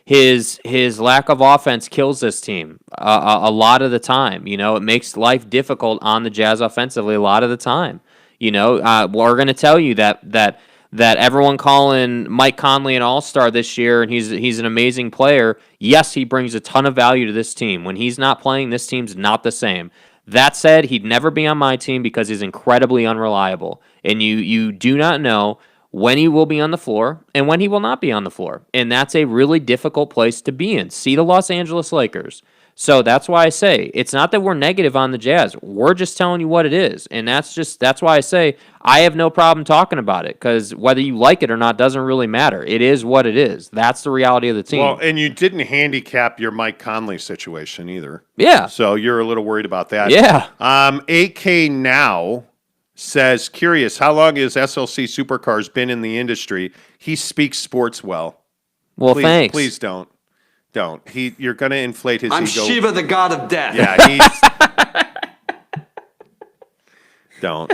his lack of offense kills this team a lot of the time. It makes life difficult on the Jazz offensively a lot of the time. We're going to tell you that everyone calling Mike Conley an all-star this year, and he's an amazing player. Yes, he brings a ton of value to this team. When he's not playing, this team's not the same. That said, he'd never be on my team because he's incredibly unreliable. And you do not know when he will be on the floor and when he will not be on the floor. And that's a really difficult place to be in. See the Los Angeles Lakers. So that's why I say, it's not that we're negative on the Jazz. We're just telling you what it is. And that's why I say I have no problem talking about it, because whether you like it or not doesn't really matter. It is what it is. That's the reality of the team. Well, and you didn't handicap your Mike Conley situation either. Yeah. So you're a little worried about that. Yeah. AK Now says, curious, how long has SLC Supercars been in the industry? He speaks sports well. Well, thanks. Please don't. Don't. You're going to inflate his ego. I'm Shiva, the god of death. Yeah, don't.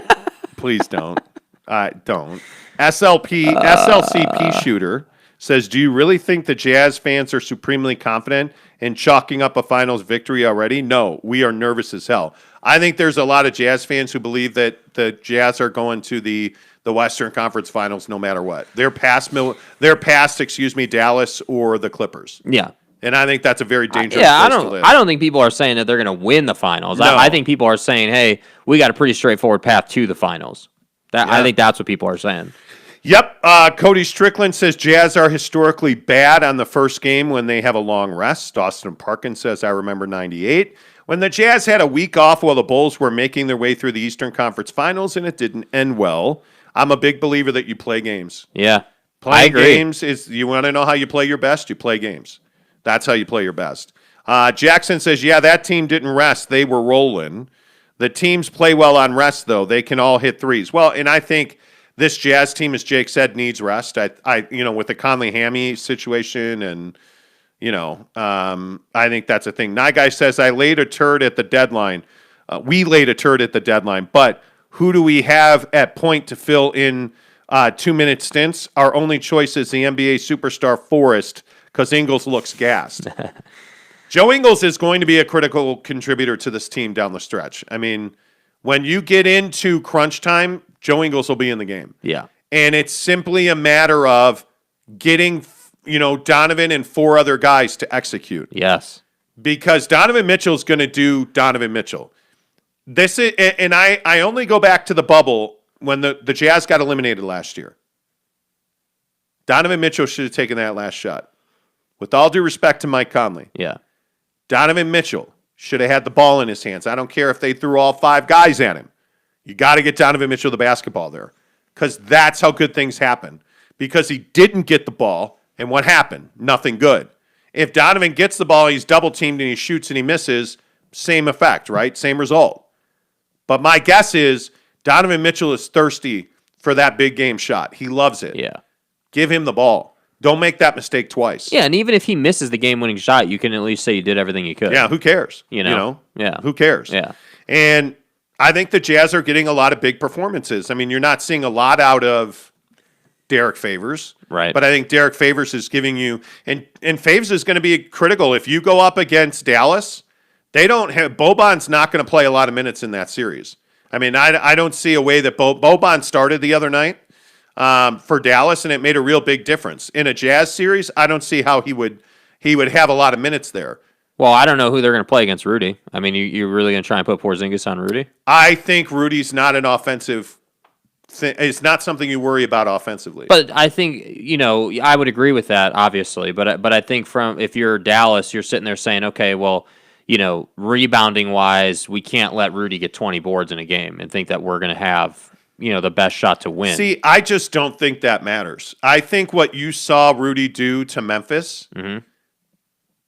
Please don't. Don't. SLCP Shooter says, do you really think the Jazz fans are supremely confident in chalking up a finals victory already? No, we are nervous as hell. I think there's a lot of Jazz fans who believe that the Jazz are going to the Western Conference Finals no matter what. They're past Dallas or the Clippers. Yeah. And I think that's a very dangerous place to live. I don't think people are saying that they're going to win the finals. No. I think people are saying, hey, we got a pretty straightforward path to the finals. I think that's what people are saying. Yep. Cody Strickland says Jazz are historically bad on the first game when they have a long rest. Austin Parkin says, I remember 98. When the Jazz had a week off while the Bulls were making their way through the Eastern Conference Finals and it didn't end well. I'm a big believer that you play games. Yeah. Playing games is, you want to know how you play your best? You play games. That's how you play your best. Jackson says, yeah, that team didn't rest. They were rolling. The teams play well on rest, though. They can all hit threes. Well, and I think this Jazz team, as Jake said, needs rest. I with the Conley-Hammy situation and, I think that's a thing. Guy says, I laid a turd at the deadline. We laid a turd at the deadline, but who do we have at point to fill in 2-minute stints? Our only choice is the NBA superstar Forrest because Ingles looks gassed. Joe Ingles is going to be a critical contributor to this team down the stretch. I mean, when you get into crunch time, Joe Ingles will be in the game. Yeah. And it's simply a matter of getting, Donovan and 4 other guys to execute. Yes. Because Donovan Mitchell is going to do Donovan Mitchell. This is, and I only go back to the bubble when the Jazz got eliminated last year. Donovan Mitchell should have taken that last shot. With all due respect to Mike Conley. Yeah. Donovan Mitchell should have had the ball in his hands. I don't care if they threw all 5 guys at him. You got to get Donovan Mitchell the basketball there because that's how good things happen. Because he didn't get the ball, and what happened? Nothing good. If Donovan gets the ball, he's double-teamed, and he shoots and he misses, same effect, right? Same result. But my guess is Donovan Mitchell is thirsty for that big game shot. He loves it. Yeah. Give him the ball. Don't make that mistake twice. Yeah, and even if he misses the game-winning shot, you can at least say you did everything you could. Yeah, who cares? Yeah. Who cares? Yeah. And I think the Jazz are getting a lot of big performances. I mean, you're not seeing a lot out of Derek Favors. Right. But I think Derek Favors is giving you, and Favors is going to be critical. If you go up against Dallas, Boban's not going to play a lot of minutes in that series. I mean, I don't see a way that Boban started the other night for Dallas, and it made a real big difference. In a Jazz series, I don't see how he would have a lot of minutes there. Well, I don't know who they're going to play against Rudy. I mean, you're really going to try and put Porzingis on Rudy? I think Rudy's not an offensive thing. It's not something you worry about offensively. But I think, I would agree with that, obviously. But I think if you're Dallas, you're sitting there saying, okay, well, rebounding-wise, we can't let Rudy get 20 boards in a game and think that we're going to have the best shot to win. See, I just don't think that matters. I think what you saw Rudy do to Memphis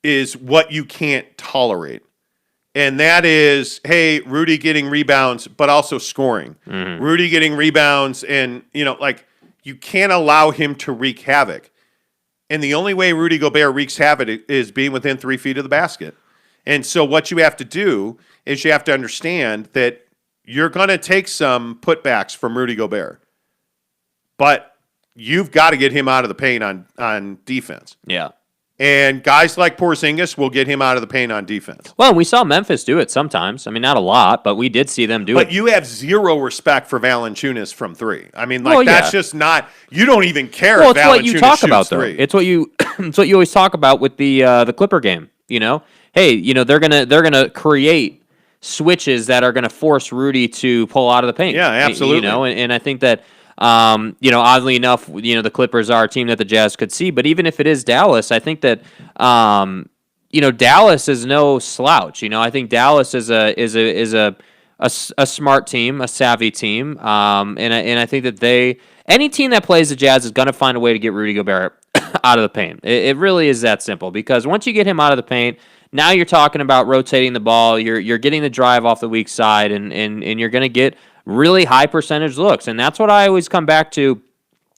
is what you can't tolerate. And that is, hey, Rudy getting rebounds, but also scoring. Rudy getting rebounds and, you can't allow him to wreak havoc. And the only way Rudy Gobert wreaks havoc is being within 3 feet of the basket. And so what you have to do is you have to understand that you're going to take some putbacks from Rudy Gobert. But you've got to get him out of the paint on defense. Yeah. And guys like Porzingis will get him out of the paint on defense. Well, we saw Memphis do it sometimes. I mean, not a lot, but we did see them do it. But you have zero respect for Valanciunas from 3. I mean, that's just not. You don't even care. Well, if it's what you talk about, though. 3. It's what you always talk about with the Clipper game. Hey, they're gonna create switches that are gonna force Rudy to pull out of the paint. Yeah, absolutely. And I think that. Oddly enough, the Clippers are a team that the Jazz could see, but even if it is Dallas, I think that, Dallas is no slouch. I think Dallas is a smart team, a savvy team. And I think that any team that plays the Jazz is going to find a way to get Rudy Gobert out of the paint. It really is that simple because once you get him out of the paint, now you're talking about rotating the ball. You're getting the drive off the weak side and you're going to get really high percentage looks. And that's what I always come back to,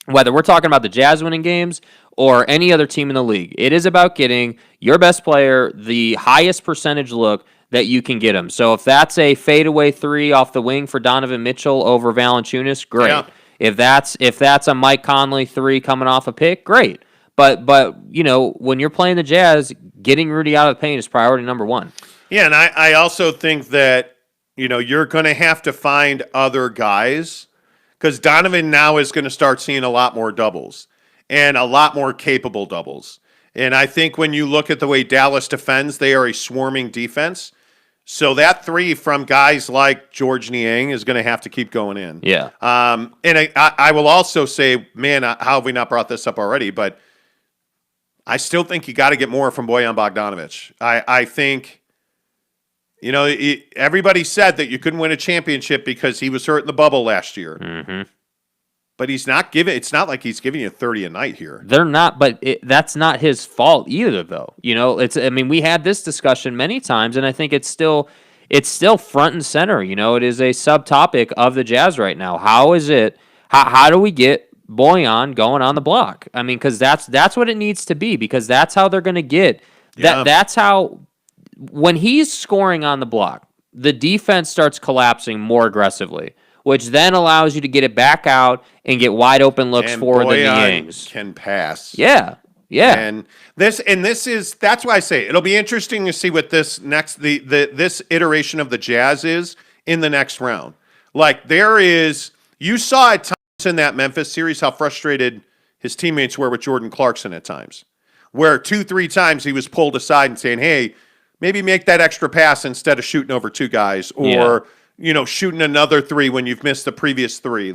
whether we're talking about the Jazz winning games or any other team in the league. It is about getting your best player the highest percentage look that you can get him. So if that's a fadeaway 3 off the wing for Donovan Mitchell over Valanciunas, great. Yeah. If that's a Mike Conley 3 coming off a pick, great. But when you're playing the Jazz, getting Rudy out of the paint is priority number 1. Yeah, and I also think that you're going to have to find other guys because Donovan now is going to start seeing a lot more doubles and a lot more capable doubles. And I think when you look at the way Dallas defends, they are a swarming defense. So that three from guys like George Niang is going to have to keep going in. Yeah. And I will also say, man, how have we not brought this up already? But I still think you got to get more from Bojan Bogdanovic. I think, everybody said that you couldn't win a championship because he was hurt in the bubble last year. Mm-hmm. But it's not like he's giving you 30 a night here. They're not, but that's not his fault either, though. We had this discussion many times, and I think it's still front and center. It is a subtopic of the Jazz right now. How do we get Bojan going on the block? I mean, because that's what it needs to be, because that's how they're going to get that. Yeah. That's how, when he's scoring on the block, the defense starts collapsing more aggressively, which then allows you to get it back out and get wide open looks for the Niangs. Can pass. Yeah. And this is that's why I say it'll be interesting to see what this next this iteration of the Jazz is in the next round. Like you saw at times in that Memphis series how frustrated his teammates were with Jordan Clarkson at times, where 2-3 times he was pulled aside and saying, "Hey, maybe make that extra pass instead of shooting over two guys," or shooting another three when you've missed the previous three.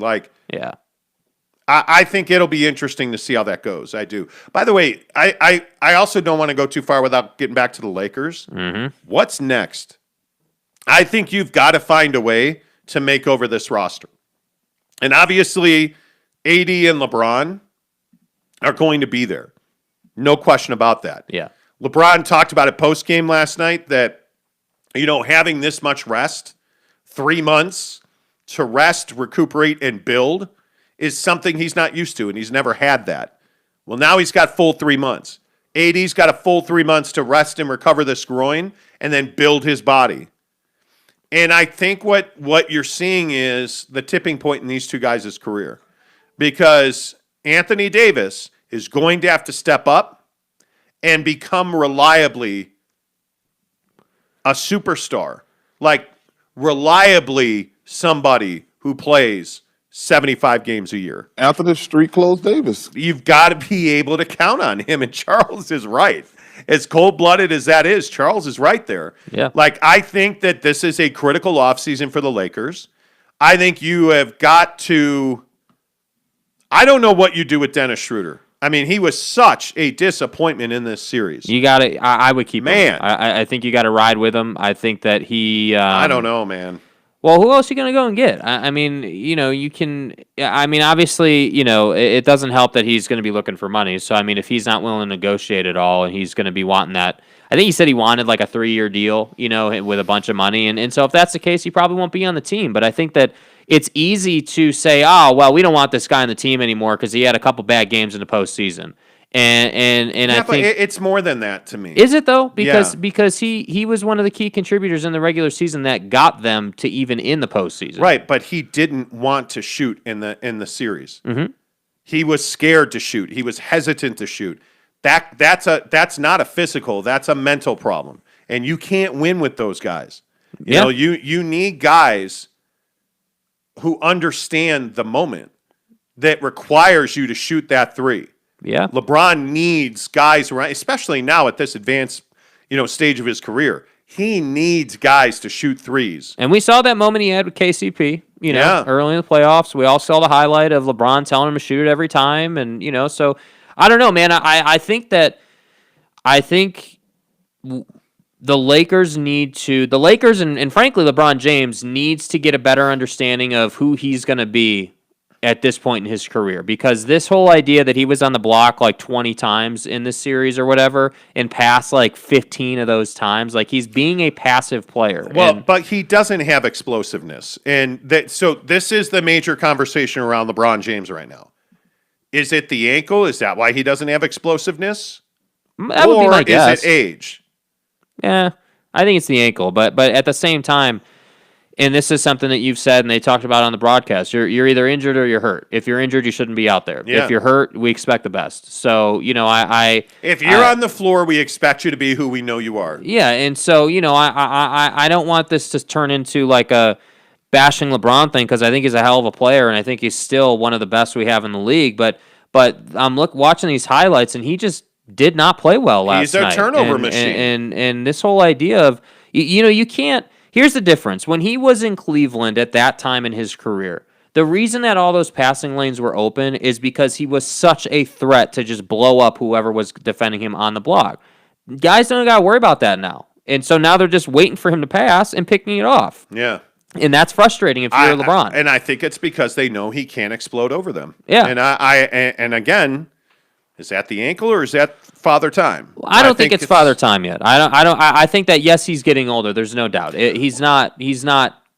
I think it'll be interesting to see how that goes. I do. By the way, I also don't want to go too far without getting back to the Lakers. Mm-hmm. What's next? I think you've got to find a way to make over this roster. And obviously, AD and LeBron are going to be there. No question about that. Yeah. LeBron talked about it post-game last night that, having this much rest, 3 months to rest, recuperate, and build is something he's not used to, and he's never had that. Well, now he's got full 3 months. AD's got a full 3 months to rest and recover this groin and then build his body. And I think what you're seeing is the tipping point in these two guys' career, because Anthony Davis is going to have to step up and become reliably a superstar, like reliably somebody who plays 75 games a year. After the street clothes Davis. You've got to be able to count on him, and Charles is right. As cold-blooded as that is, Charles is right there. Yeah. I think that this is a critical offseason for the Lakers. I think you have got to – I don't know what you do with Dennis Schroder. I mean, he was such a disappointment in this series. You got to – I would keep him. I think you got to ride with him. I think that he I don't know, man. Well, who else are you going to go and get? I mean, you can – I mean, obviously, it doesn't help that he's going to be looking for money. So, I mean, if he's not willing to negotiate at all and he's going to be wanting that – I think he said he wanted like a 3-year deal, with a bunch of money. And so if that's the case, he probably won't be on the team. But I think that it's easy to say, oh, well, we don't want this guy on the team anymore because he had a couple bad games in the postseason. And yeah, I think it's more than that to me. Is it though? Because he was one of the key contributors in the regular season that got them to even in the postseason. Right, but he didn't want to shoot in the series. Mm-hmm. He was scared to shoot. He was hesitant to shoot. That's not a physical. That's a mental problem, and you can't win with those guys. You need guys who understand the moment that requires you to shoot that three. Yeah. LeBron needs guys around, especially now at this advanced, stage of his career. He needs guys to shoot threes. And we saw that moment he had with KCP, early in the playoffs. We all saw the highlight of LeBron telling him to shoot it every time. And, so I don't know, man. I think the Lakers and frankly, LeBron James needs to get a better understanding of who he's going to be at this point in his career, because this whole idea that he was on the block like 20 times in this series or whatever and passed like 15 of those times, like he's being a passive player. Well, but he doesn't have explosiveness. So this is the major conversation around LeBron James right now. Is it the ankle? Is that why he doesn't have explosiveness? That would be my guess. Is it age? Yeah, I think it's the ankle, but at the same time, And this is something that you've said and they talked about on the broadcast. You're either injured or you're hurt. If you're injured, you shouldn't be out there. Yeah. If you're hurt, we expect the best. So, if you're on the floor, we expect you to be who we know you are. Yeah, and so, I don't want this to turn into like a bashing LeBron thing because I think he's a hell of a player and I think he's still one of the best we have in the league. But I'm watching these highlights and he just did not play well last night. He's a turnover machine. And this whole idea of, you can't. Here's the difference. When he was in Cleveland at that time in his career, the reason that all those passing lanes were open is because he was such a threat to just blow up whoever was defending him on the block. Guys don't got to worry about that now. And so now they're just waiting for him to pass and picking it off. Yeah. And that's frustrating if you're LeBron. And I think it's because they know he can't explode over them. Yeah. And again, is that the ankle or is that father time? I don't think it's father time yet. I think that yes, he's getting older. There's no doubt. He's not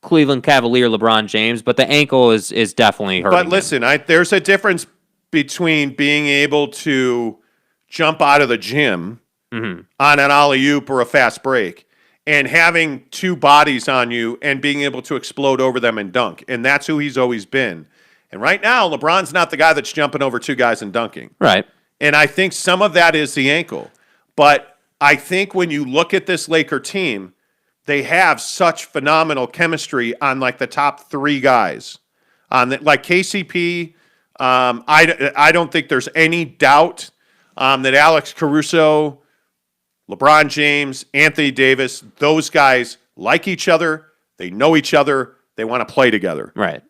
Cleveland Cavalier LeBron James, but the ankle is definitely hurting. But listen, there's a difference between being able to jump out of the gym on an alley-oop or a fast break and having two bodies on you and being able to explode over them and dunk. And that's who he's always been. And right now, LeBron's not the guy that's jumping over two guys and dunking. Right. And I think some of that is the ankle. But I think when you look at this Laker team, they have such phenomenal chemistry on like the top three guys. Like KCP, I don't think there's any doubt that Alex Caruso, LeBron James, Anthony Davis, those guys like each other. They know each other. They want to play together. Right.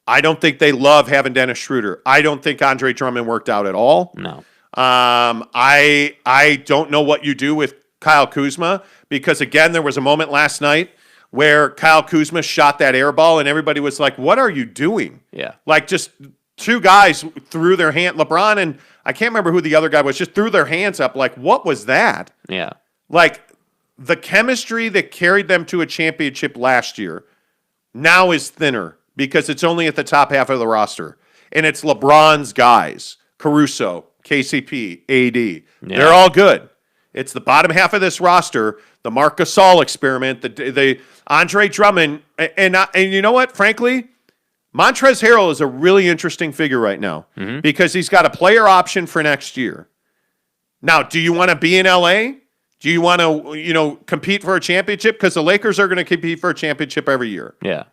I don't think they love having Dennis Schroder. I don't think Andre Drummond worked out at all. No. I don't know what you do with Kyle Kuzma because, again, there was a moment last night where Kyle Kuzma shot that air ball and everybody was like, what are you doing? Yeah. Like just two guys threw their hand. LeBron and I can't remember who the other guy was, just threw their hands up like, what was that? Yeah. Like the chemistry that carried them to a championship last year now is thinner because it's only at the top half of the roster. And it's LeBron's guys, Caruso, KCP, AD. Yeah. They're all good. It's the bottom half of this roster, the Marc Gasol experiment, the Andre Drummond. And you know what, frankly, Montrezl Harrell is a really interesting figure right now because he's got a player option for next year. Now, do you want to be in LA? Do you want to, compete for a championship? Because the Lakers are going to compete for a championship every year. Yeah.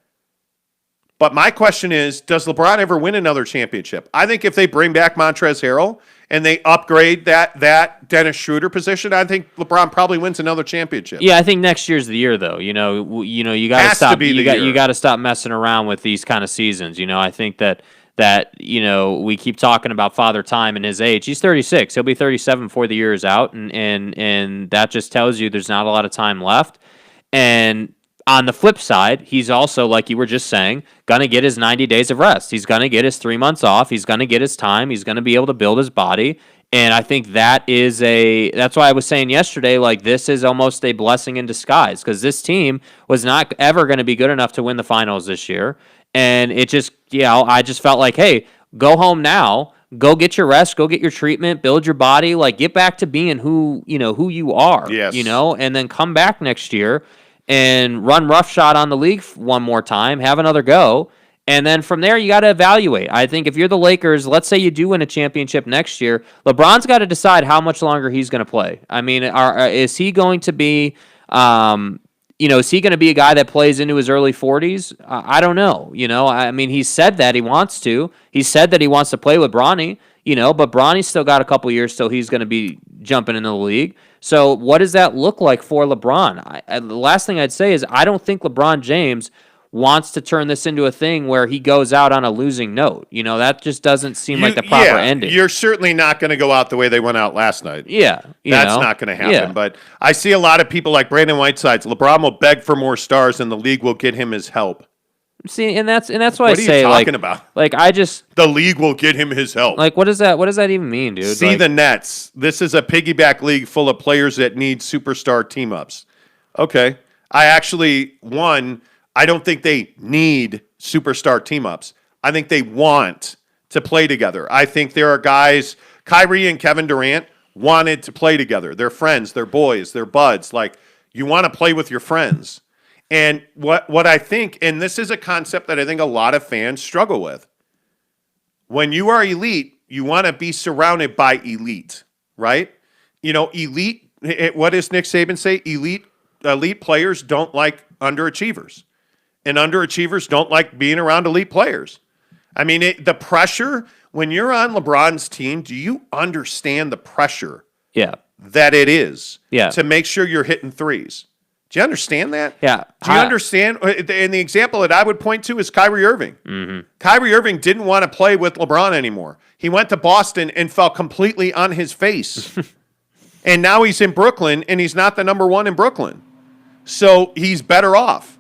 But my question is, does LeBron ever win another championship? I think if they bring back Montrezl Harrell and they upgrade that Dennis Schroder position, I think LeBron probably wins another championship. Yeah, I think next year's the year though. You got to stop. You got to stop messing around with these kind of seasons. I think that we keep talking about Father Time and his age. He's 36. He'll be 37 before the year is out, and that just tells you there's not a lot of time left. And on the flip side, he's also, like you were just saying, going to get his 90 days of rest. He's going to get his 3 months off. He's going to get his time. He's going to be able to build his body. And I think that's why I was saying yesterday, like, this is almost a blessing in disguise because this team was not ever going to be good enough to win the finals this year. And it just, I just felt like, hey, go home now. Go get your rest. Go get your treatment. Build your body. Like, get back to being who you are. Yes. And then come back next year and run roughshod on the league one more time, have another go, and then from there you got to evaluate. I think if you're the Lakers, let's say you do win a championship next year, LeBron's got to decide how much longer he's going to play. I mean, is he going to be, is he going to be a guy that plays into his early 40s? I don't know. I mean, he said that he wants to. He said that he wants to play with Bronny. But Bronny's still got a couple years till he's going to be jumping into the league. So what does that look like for LeBron? The last thing I'd say is I don't think LeBron James wants to turn this into a thing where he goes out on a losing note. That just doesn't seem like the proper ending. You're certainly not going to go out the way they went out last night. Yeah. That's not going to happen. Yeah. But I see a lot of people like Brandon Whiteside's. LeBron will beg for more stars and the league will get him his help. See, and that's why I say, what are you talking about? Like, I just the league will get him his help. Like, what does that even mean, dude? See the Nets. This is a piggyback league full of players that need superstar team ups. Okay, I don't think they need superstar team ups. I think they want to play together. I think there are guys. Kyrie and Kevin Durant wanted to play together. They're friends. They're boys. They're buds. Like, you want to play with your friends. And what I think, and this is a concept that I think a lot of fans struggle with. When you are elite, you want to be surrounded by elite, right? Elite, what does Nick Saban say? Elite players don't like underachievers. And underachievers don't like being around elite players. I mean, the pressure, when you're on LeBron's team, do you understand the pressure that it is to make sure you're hitting threes? Do you understand that? Yeah. Do you understand? And the example that I would point to is Kyrie Irving. Mm-hmm. Kyrie Irving didn't want to play with LeBron anymore. He went to Boston and fell completely on his face. And now he's in Brooklyn, and he's not the number one in Brooklyn. So he's better off.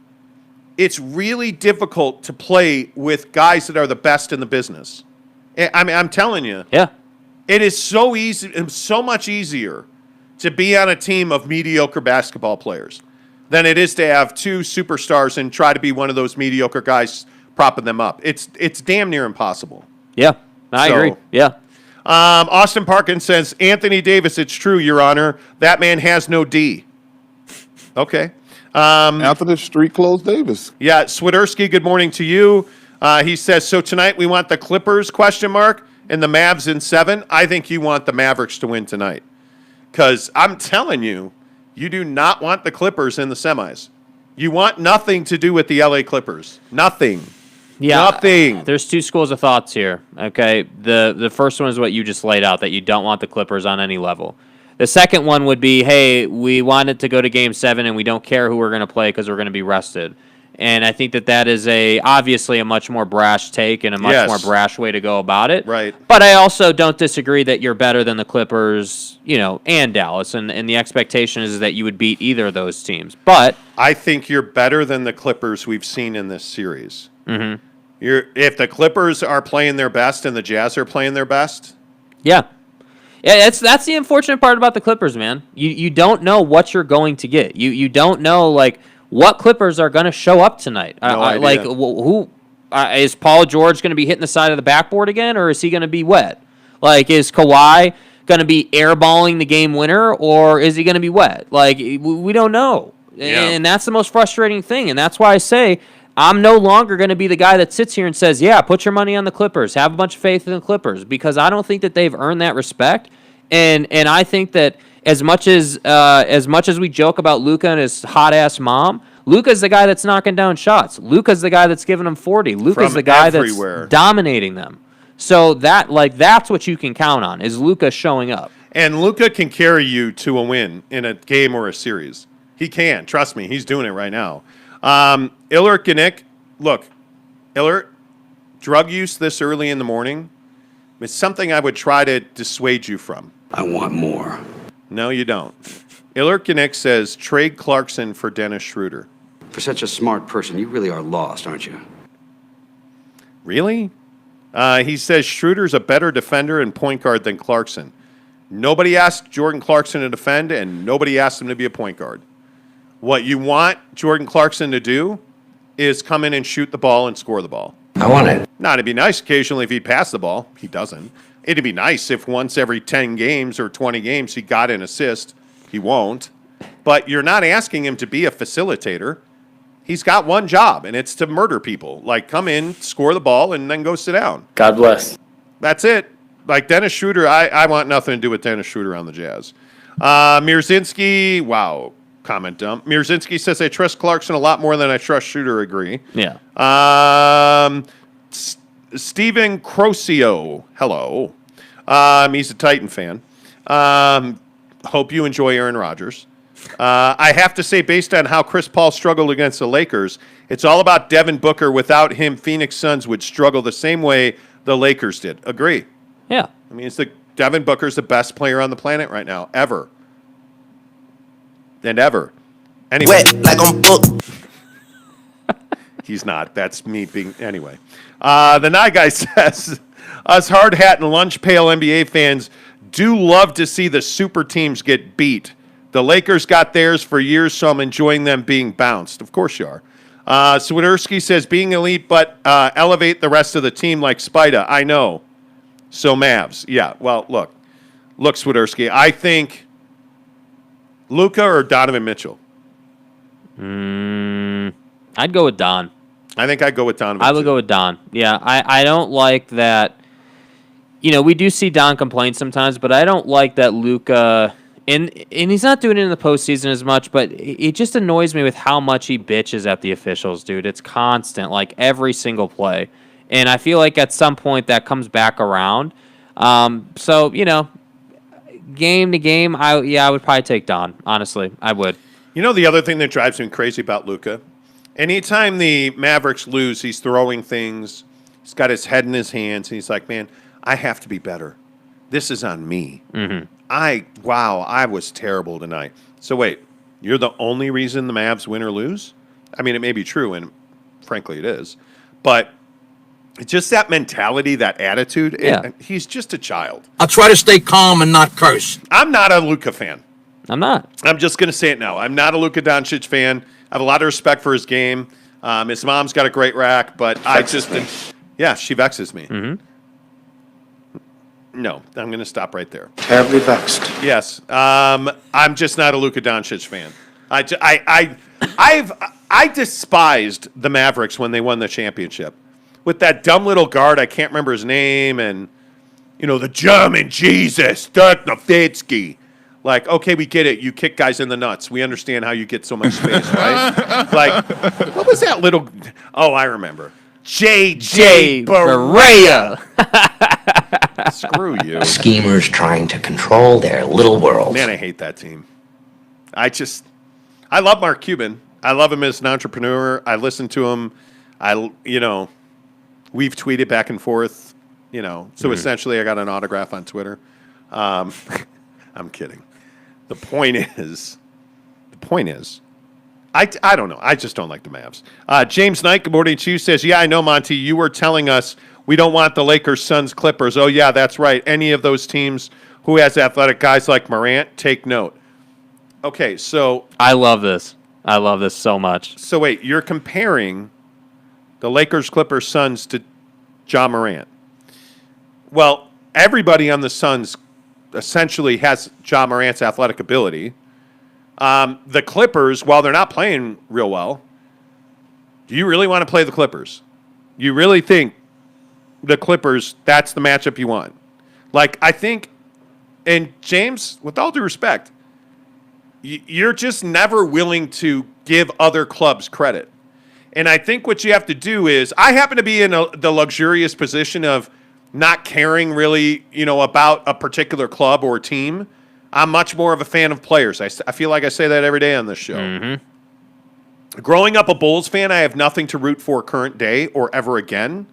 It's really difficult to play with guys that are the best in the business. I mean, I'm telling you. Yeah. It is so easy, so much easier to be on a team of mediocre basketball players than it is to have two superstars and try to be one of those mediocre guys propping them up. It's damn near impossible. Yeah, I agree. Yeah. Austin Parkin says, Anthony Davis, it's true, Your Honor. That man has no D. Okay. Anthony Street Clothes Davis. Yeah, Swiderski, good morning to you. He says, so tonight we want the Clippers, ? And the Mavs in 7. I think you want the Mavericks to win tonight. Because I'm telling you, you do not want the Clippers in the semis. You want nothing to do with the LA Clippers. Nothing. Yeah. Nothing. There's two schools of thoughts here, okay? The first one is what you just laid out, that you don't want the Clippers on any level. The second one would be, hey, we wanted to go to Game 7 and we don't care who we're going to play because we're going to be rested. And I think that is obviously a much more brash take and a much more brash way to go about it. Right. But I also don't disagree that you're better than the Clippers, and Dallas. And the expectation is that you would beat either of those teams. But I think you're better than the Clippers we've seen in this series. Mm-hmm. If the Clippers are playing their best and the Jazz are playing their best. Yeah, that's the unfortunate part about the Clippers, man. You don't know what you're going to get. You don't know, what Clippers are going to show up tonight. No idea. Who is Paul George going to be hitting the side of the backboard again, or is he going to be wet? Is Kawhi going to be airballing the game winner, or is he going to be wet? We don't know. Yeah. And that's the most frustrating thing, and that's why I say I'm no longer going to be the guy that sits here and says, yeah, put your money on the Clippers, have a bunch of faith in the Clippers, because I don't think that they've earned that respect, and I think that as much as we joke about Luka and his hot-ass mom, Luka's the guy that's knocking down shots. Luka's the guy that's giving them 40. Luka's the guy that's dominating them. So that's what you can count on, is Luka showing up. And Luka can carry you to a win in a game or a series. He can. Trust me. He's doing it right now. Illert Genick, look, Illert, drug use this early in the morning is something I would try to dissuade you from. I want more. No, you don't. Illert Genick says, trade Clarkson for Dennis Schroder. For such a smart person, you really are lost, aren't you? Really? He says Schroeder's a better defender and point guard than Clarkson. Nobody asked Jordan Clarkson to defend, and nobody asked him to be a point guard. What you want Jordan Clarkson to do is come in and shoot the ball and score the ball. I want it. Now, it'd be nice occasionally if he'd pass the ball. He doesn't. It'd be nice if once every 10 games or 20 games he got an assist. He won't. But you're not asking him to be a facilitator. He's got one job, and it's to murder people. Come in, score the ball, and then go sit down. God bless. That's it. Dennis Schroder, I want nothing to do with Dennis Schroder on the Jazz. Mirzinski, wow, comment dump. Mirzinski says, I trust Clarkson a lot more than I trust Schroder. Agree. Yeah. Steven Crocio, hello. He's a Titan fan. Hope you enjoy Aaron Rodgers. I have to say, based on how Chris Paul struggled against the Lakers, it's all about Devin Booker. Without him, Phoenix Suns would struggle the same way the Lakers did. Agree. Yeah. I mean, Devin Booker's the best player on the planet right now, ever. And ever. Anyway. Wet like on book. He's not. That's me being... Anyway. The Nye Guy says, us hard hat and lunch pail NBA fans do love to see the super teams get beat. The Lakers got theirs for years, so I'm enjoying them being bounced. Of course you are. Swiderski says, being elite, but elevate the rest of the team like Spida. I know. So Mavs. Yeah, well, look, Swiderski. I think Luka or Donovan Mitchell. I'd go with Don. I think I'd go with Donovan. I would go with Don. Yeah, I don't like that. We do see Don complain sometimes, but I don't like that Luka, and he's not doing it in the postseason as much, but it just annoys me with how much he bitches at the officials, dude. It's constant, like every single play. And I feel like at some point that comes back around. So, game to game, I would probably take Don. Honestly, I would. The other thing that drives me crazy about Luka, anytime the Mavericks lose, he's throwing things. He's got his head in his hands, and he's like, man, I have to be better. This is on me. Mm-hmm. I was terrible tonight. So wait, you're the only reason the Mavs win or lose? I mean, it may be true, and frankly it is. But it's just that mentality, that attitude. Yeah. He's just a child. I'll try to stay calm and not curse. I'm not a Luka fan. I'm not. I'm just going to say it now. I'm not a Luka Doncic fan. I have a lot of respect for his game. His mom's got a great rack, but she vexes me. Mm-hmm. No, I'm going to stop right there. Terribly vexed. Yes, I'm just not a Luka Doncic fan. I despised the Mavericks when they won the championship with that dumb little guard. I can't remember his name, and the German Jesus, Dirk Nowitzki. Like, okay, we get it. You kick guys in the nuts. We understand how you get so much space, right? Like, what was that little? Oh, I remember. J.J. Barea. Screw you. Schemers trying to control their little world. Man, I hate that team. I love Mark Cuban. I love him as an entrepreneur. I listen to him. We've tweeted back and forth, So essentially I got an autograph on Twitter. I'm kidding. The point is, I don't know. I just don't like the Mavs. James Knight, good morning to you, says, yeah, I know, Monty. You were telling us we don't want the Lakers, Suns, Clippers. Oh, yeah, that's right. Any of those teams who has athletic guys like Morant, take note. Okay, so. I love this. I love this so much. So, wait, you're comparing the Lakers, Clippers, Suns to Ja Morant. Well, everybody on the Suns essentially has Ja Morant's athletic ability. The Clippers, while they're not playing real well, do you really want to play the Clippers? You really think the Clippers, that's the matchup you want? Like, I think, and James, with all due respect, you're just never willing to give other clubs credit. And I think what you have to do is, I happen to be in the luxurious position of not caring really, about a particular club or team. I'm much more of a fan of players. I feel like I say that every day on this show. Mm-hmm. Growing up a Bulls fan, I have nothing to root for current day or ever again.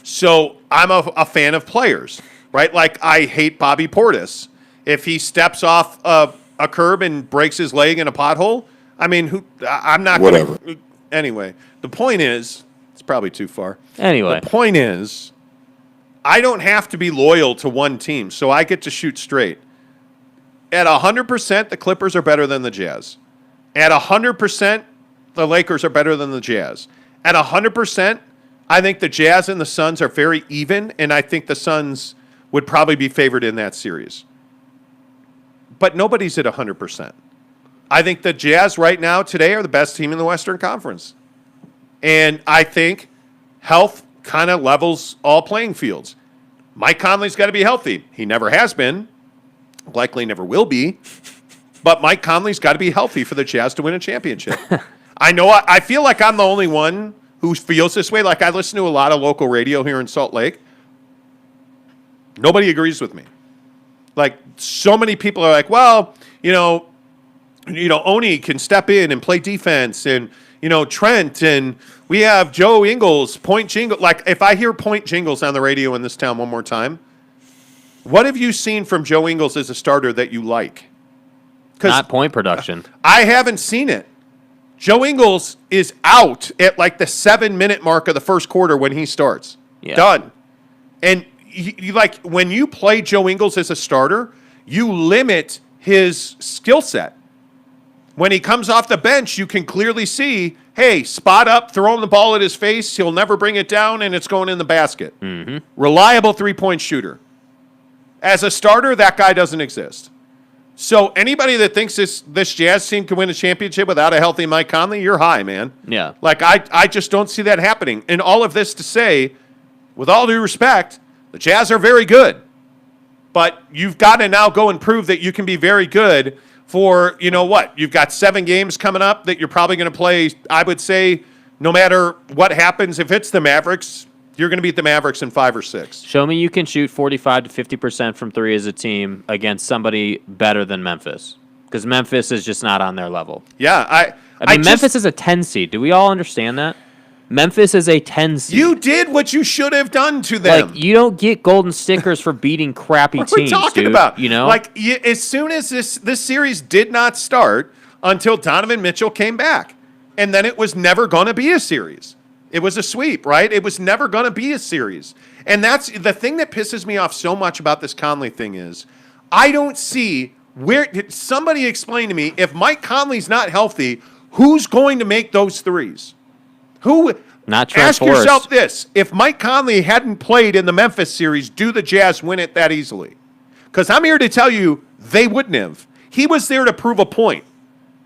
So I'm a fan of players, right? Like, I hate Bobby Portis. If he steps off a curb and breaks his leg in a pothole, I mean, I'm not going to. Whatever. Anyway, the point is, it's probably too far. Anyway. The point is, I don't have to be loyal to one team, so I get to shoot straight. At 100%, the Clippers are better than the Jazz. At 100%, the Lakers are better than the Jazz. At 100%, I think the Jazz and the Suns are very even, and I think the Suns would probably be favored in that series. But nobody's at 100%. I think the Jazz right now, today, are the best team in the Western Conference. And I think health kind of levels all playing fields. Mike Conley's got to be healthy. He never has been. Likely never will be. But Mike Conley's got to be healthy for the Jazz to win a championship. I feel like I'm the only one who feels this way. Like, I listen to a lot of local radio here in Salt Lake. Nobody agrees with me. Like, so many people are like, well, Oni can step in and play defense, and, Trent, and we have Joe Ingles, Point Jingles. Like, if I hear Point Jingles on the radio in this town one more time, what have you seen from Joe Ingles as a starter that you like? Not point production. I haven't seen it. Joe Ingles is out at like the 7-minute mark of the first quarter when he starts. Yeah. Done. And you like, when you play Joe Ingles as a starter, you limit his skill set. When he comes off the bench, you can clearly see, hey, spot up, throw him the ball at his face, he'll never bring it down, and it's going in the basket. Mm-hmm. Reliable three-point shooter. As a starter, that guy doesn't exist. So anybody that thinks this Jazz team can win a championship without a healthy Mike Conley, you're high, man. Yeah. Like, I just don't see that happening. And all of this to say, with all due respect, the Jazz are very good. But you've got to now go and prove that you can be very good for, you know what? You've got 7 games coming up that you're probably going to play, I would say, no matter what happens. If it's the Mavericks, you're going to beat the Mavericks in 5 or 6. Show me you can shoot 45 to 50% from 3 as a team against somebody better than Memphis. Because Memphis is just not on their level. Yeah. I mean, Memphis is a 10 seed. Do we all understand that? Memphis is a 10 seed. You did what you should have done to them. Like, you don't get golden stickers for beating crappy what are we teams, talking dude, about? You know? Like, as soon as this series did not start until Donovan Mitchell came back. And then it was never going to be a series. It was a sweep, right? It was never going to be a series. And that's the thing that pisses me off so much about this Conley thing is I don't see where – somebody explain to me, if Mike Conley's not healthy, who's going to make those threes? Who – Not Trent ask Forrest. yourself this. If Mike Conley hadn't played in the Memphis series, do the Jazz win it that easily? Because I'm here to tell you they wouldn't have. He was there to prove a point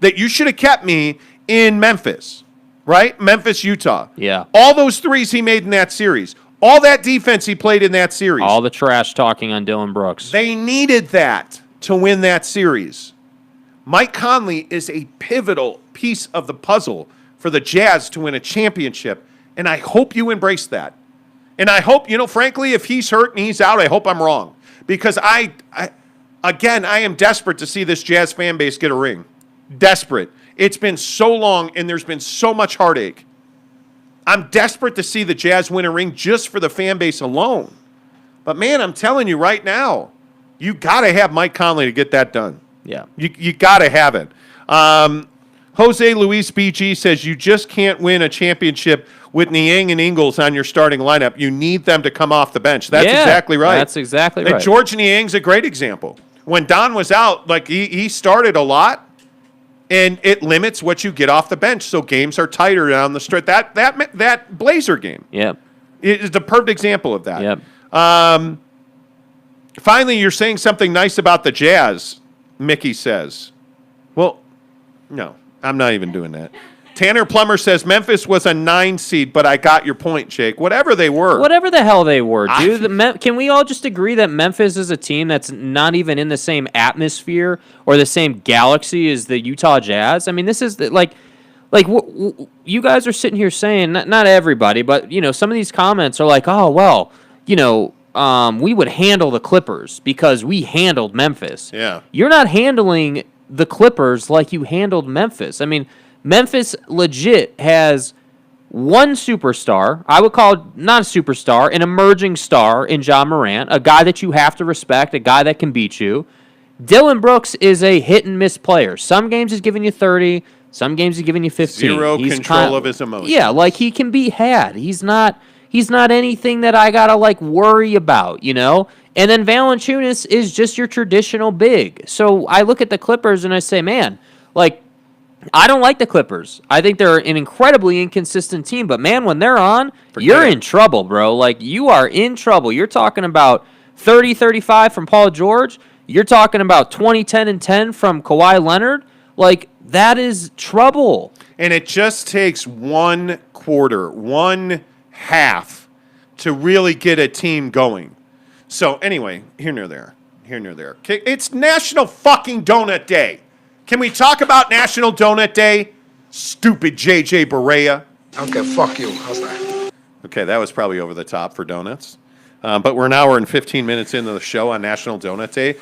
that you should have kept me in Memphis, right? Memphis, Utah. Yeah. All those threes he made in that series. All that defense he played in that series. all the trash talking on Dylan Brooks. They needed that to win that series. Mike Conley is a pivotal piece of the puzzle for the Jazz to win a championship, and I hope you embrace that. And I hope, frankly, if he's hurt and he's out, I hope I'm wrong. Because I am desperate to see this Jazz fan base get a ring. Desperate. It's been so long, and there's been so much heartache. I'm desperate to see the Jazz win a ring just for the fan base alone. But, man, I'm telling you right now, you got to have Mike Conley to get that done. Yeah. You got to have it. Jose Luis BG says you just can't win a championship with Niang and Ingles on your starting lineup. You need them to come off the bench. That's exactly right. That's exactly right. And George Niang's a great example. When Don was out, like he started a lot, and it limits what you get off the bench. So games are tighter down the stretch. That Blazer game, is the perfect example of that. Yep. Finally, you're saying something nice about the Jazz, Mickey says. Well, no, I'm not even doing that. Tanner Plummer says Memphis was a 9 seed, but I got your point, Jake. Whatever they were. Whatever the hell they were, dude. Can we all just agree that Memphis is a team that's not even in the same atmosphere or the same galaxy as the Utah Jazz? I mean, this is you guys are sitting here saying, not everybody, but, some of these comments are like, oh, well, we would handle the Clippers because we handled Memphis. Yeah. You're not handling the Clippers like you handled Memphis. I mean, Memphis legit has one superstar. I would call not a superstar, an emerging star in Ja Morant, a guy that you have to respect, a guy that can beat you. Dylan Brooks is a hit-and-miss player. Some games he's giving you 30, some games he's giving you 15. Zero control of his emotions. Yeah, like he can be had. He's not anything that I got to worry about, And then Valanciunas is just your traditional big. So I look at the Clippers and I say, man, I don't like the Clippers. I think they're an incredibly inconsistent team. But, man, when they're on, you're in trouble, bro. You are in trouble. You're talking about 30-35 from Paul George. You're talking about 20-10-10 from Kawhi Leonard. That is trouble. And it just takes one quarter, one half to really get a team going. So, anyway, here nor there. Okay, it's National fucking Donut Day. Can we talk about National Donut Day? Stupid JJ Barea. Okay, fuck you. How's that? Okay, that was probably over the top for donuts. But we're an hour and 15 minutes into the show on National Donut Day.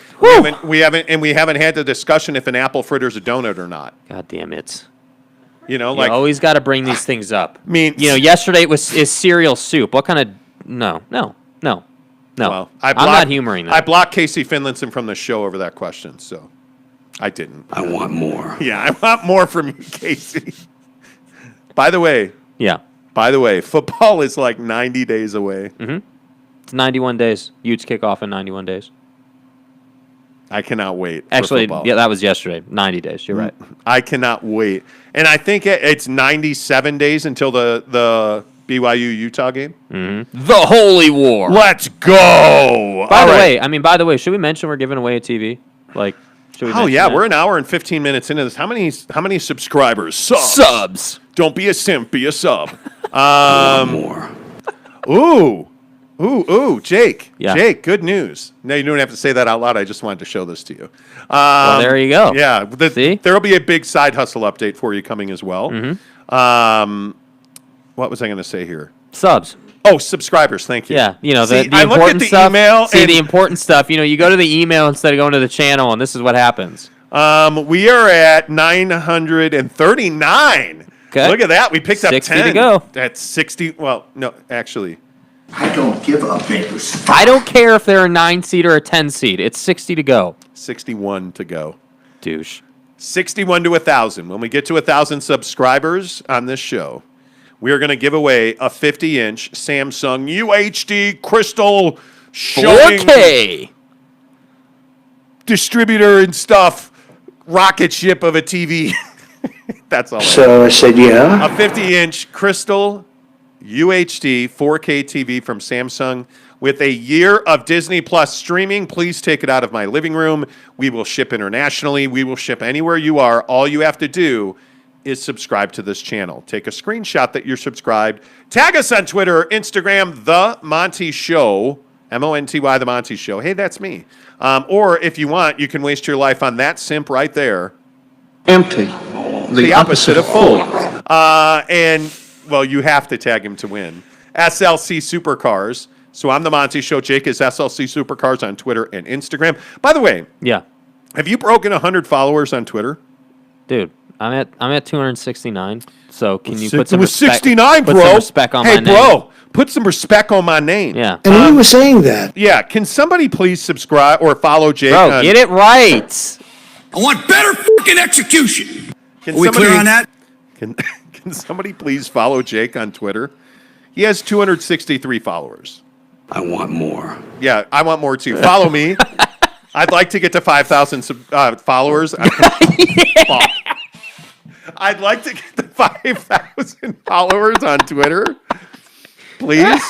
We haven't had the discussion if an apple fritter's a donut or not. God damn it. You always got to bring these things up. I mean, yesterday is cereal soup. What kind of no. Well, I'm not humoring that. I blocked Casey Finlinson from the show over that question, so I didn't. I want more. Yeah, I want more from you, Casey. By the way, football is 90 days away. Mm-hmm. It's 91 days. Utes kick off in 91 days. I cannot wait. Actually, yeah, that was yesterday. 90 days. You're right. I cannot wait. And I think it's 97 days until the BYU Utah game. Mm-hmm. The Holy War. Let's go. By the way, should we mention we're giving away a TV? Should Should we Oh mention yeah, that? we're an hour and 15 minutes into this. How many subscribers? Subs. Don't be a simp, be a sub. More. Ooh, Jake. Yeah. Jake, good news. No, you don't have to say that out loud. I just wanted to show this to you. Well, there you go. Yeah. See? There will be a big side hustle update for you coming as well. What was I going to say here? Subs. Oh, subscribers. Thank you. Yeah, the I looked at important the stuff. email. See, the important stuff. You go to the email instead of going to the channel, and this is what happens. We are at 939. Okay. Look at that. We picked up 60 10. to go. That's 60. Well, no, actually. I don't give a baker's I don't care if they're a 9 seed or a 10 seed. It's 60 to go. 61 to go. Douche. 61 to 1,000. When we get to 1,000 subscribers on this show, we are going to give away a 50-inch Samsung UHD crystal showing 4K. distributor and stuff rocket ship of a TV. That's all. So I said, yeah. A 50-inch crystal UHD 4K TV from Samsung with a year of Disney Plus streaming. Please take it out of my living room. We will ship internationally. We will ship anywhere you are. All you have to do is subscribe to this channel. Take a screenshot that you're subscribed. Tag us on Twitter or Instagram, The Monty Show, Monty, The Monty Show. Hey, that's me. Or if you want, you can waste your life on that simp right there. Empty. The opposite of full. Well, you have to tag him to win. SLC Supercars. So I'm The Monty Show. Jake is SLC Supercars on Twitter and Instagram. By the way, Yeah. have you broken 100 followers on Twitter? Dude, I'm at 269. So can you put It some was respect, 69, put bro. some respect on my name? Hey, bro, put some respect on my name. Yeah. And we were saying that. Yeah, can somebody please subscribe or follow Jake? Bro, get it right. I want better fucking execution. Can Are we somebody, clear on that? Can somebody please follow Jake on Twitter? He has 263 followers. I want more. Yeah, I want more too. Follow me. I'd like to get to 5,000 followers. Fuck. I'd like to get to 5,000 followers on Twitter. Please.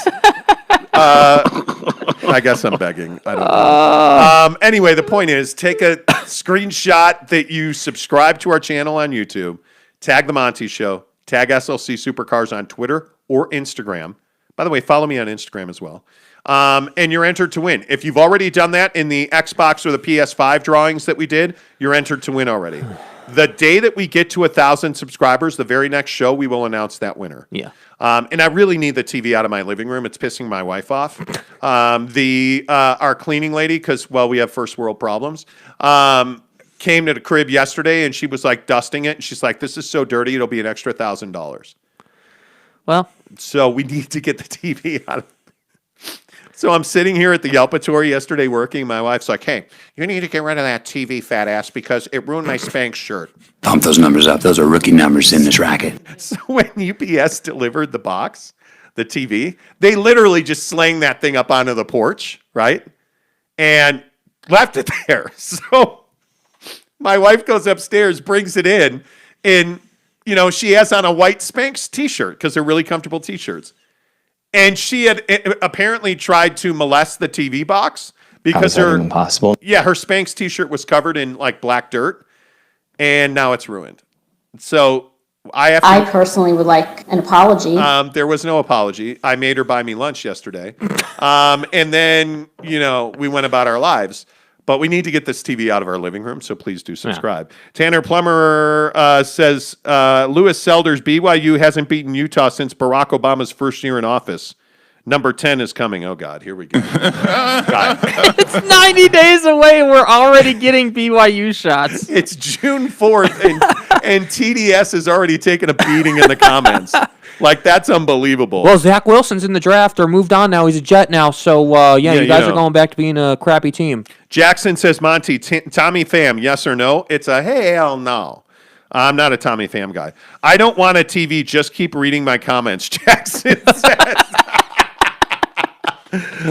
I guess I'm begging. I don't know. Anyway, the point is, take a screenshot that you subscribe to our channel on YouTube, tag The Monty Show, tag SLC Supercars on Twitter or Instagram. By the way, follow me on Instagram as well. And you're entered to win. If you've already done that in the Xbox or the PS5 drawings that we did, you're entered to win already. The day that we get to 1,000 subscribers, the very next show, we will announce that winner. Yeah. And I really need the TV out of my living room. It's pissing my wife off. Our cleaning lady, because, well, we have first world problems, came to the crib yesterday and she was like dusting it. And she's like, this is so dirty, it'll be an extra $1,000. Well, So we need to get the TV out of. So I'm sitting here at the Yelpatory yesterday working. My wife's like, hey, you need to get rid of that TV, fat ass, because it ruined my Spanx shirt. Pump those numbers up. Those are rookie numbers in this racket. So when UPS delivered the box, the TV, they literally just slang that thing up onto the porch, right? And left it there. So my wife goes upstairs, brings it in, and, she has on a white Spanx t-shirt because they're really comfortable t-shirts. And she had apparently tried to molest the TV box because her impossible. Yeah, her Spanx t-shirt was covered in like black dirt, and now it's ruined. So I personally would like an apology. There was no apology. I made her buy me lunch yesterday, and then we went about our lives. But we need to get this TV out of our living room, so please do subscribe. Yeah. Tanner Plummer says, Louis Selder's BYU hasn't beaten Utah since Barack Obama's first year in office. Number 10 is coming. Oh, God, here we go. It's 90 days away, and we're already getting BYU shots. It's June 4th, and TDS has already taken a beating in the comments. Like, that's unbelievable. Well, Zach Wilson's in the draft or moved on now. He's a Jet now. So, you guys are going back to being a crappy team. Jackson says, Monty, Tommy Pham, yes or no? It's a hell no. I'm not a Tommy Pham guy. I don't want a TV. Just keep reading my comments, Jackson says.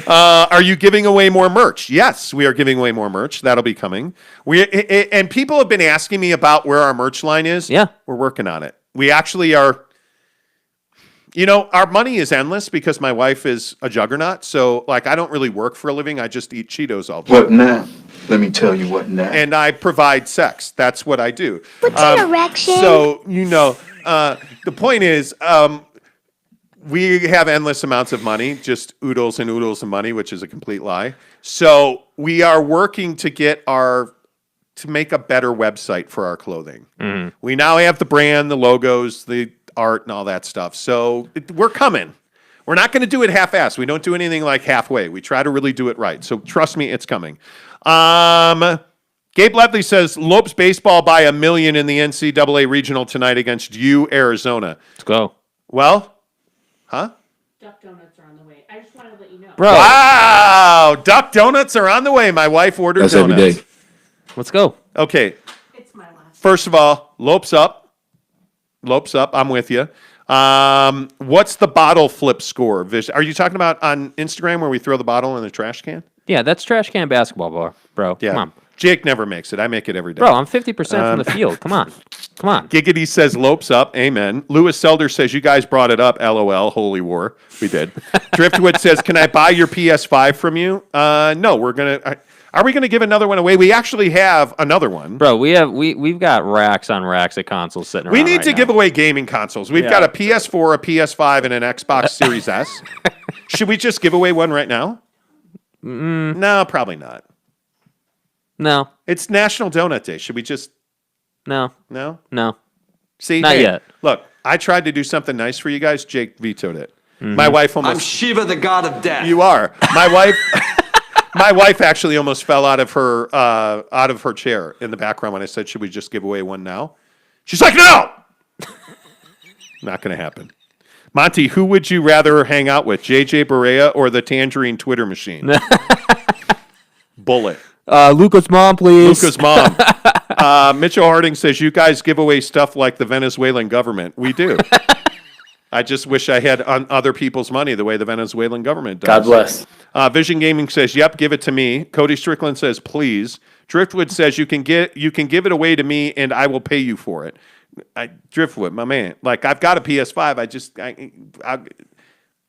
Are you giving away more merch? Yes, we are giving away more merch. That'll be coming. And people have been asking me about where our merch line is. Yeah. We're working on it. We actually are... Our money is endless because my wife is a juggernaut. So, like, I don't really work for a living. I just eat Cheetos all the time. What now? Let me tell you what now. And I provide sex. That's what I do. What's an erection? So, the point is, we have endless amounts of money, just oodles and oodles of money, which is a complete lie. So we are working to get to make a better website for our clothing. Mm-hmm. We now have the brand, the logos, the art, and all that stuff. So we're coming. We're not going to do it half-assed. We don't do anything like halfway. We try to really do it right. So trust me, it's coming. Gabe Ledley says, Lopes baseball by 1 million in the NCAA regional tonight against Arizona. Let's go. Well, huh? Duck donuts are on the way. I just wanted to let you know. Bro. Wow. Duck donuts are on the way. My wife ordered That's donuts. every day. Let's go. Okay. It's my last. First of all, Lopes up. I'm with you. What's the bottle flip score? Are you talking about on Instagram where we throw the bottle in the trash can? Yeah, that's trash can basketball, bro. Yeah. Come on. Jake never makes it. I make it every day. Bro, I'm 50% from the field. Come on. Giggity says Lopes up. Amen. Lewis Selder says you guys brought it up. LOL. Holy war. We did. Driftwood says, can I buy your PS5 from you? No, we're going to... Are we going to give another one away? We actually have another one. Bro, we've got racks on racks of consoles sitting around. We need to now. give away gaming consoles. We've got a PS4, a PS5, and an Xbox Series S. Should we just give away one right now? No, probably not. No. It's National Donut Day. Should we just... No. No? No. See, not yet. Look, I tried to do something nice for you guys. Jake vetoed it. Mm-hmm. My wife almost... I'm Shiva, the god of death. You are. My wife actually almost fell out of her chair in the background when I said, should we just give away one now? She's like, no! Not going to happen. Monty, who would you rather hang out with, JJ Barea or the Tangerine Twitter machine? Bullet. Luca's mom, please. Luca's mom. Mitchell Harding says, you guys give away stuff like the Venezuelan government. We do. I just wish I had other people's money the way the Venezuelan government does. God bless. Vision Gaming says, yep, give it to me. Cody Strickland says, please. Driftwood says, you can give it away to me and I will pay you for it. Driftwood, my man. Like, I've got a PS5.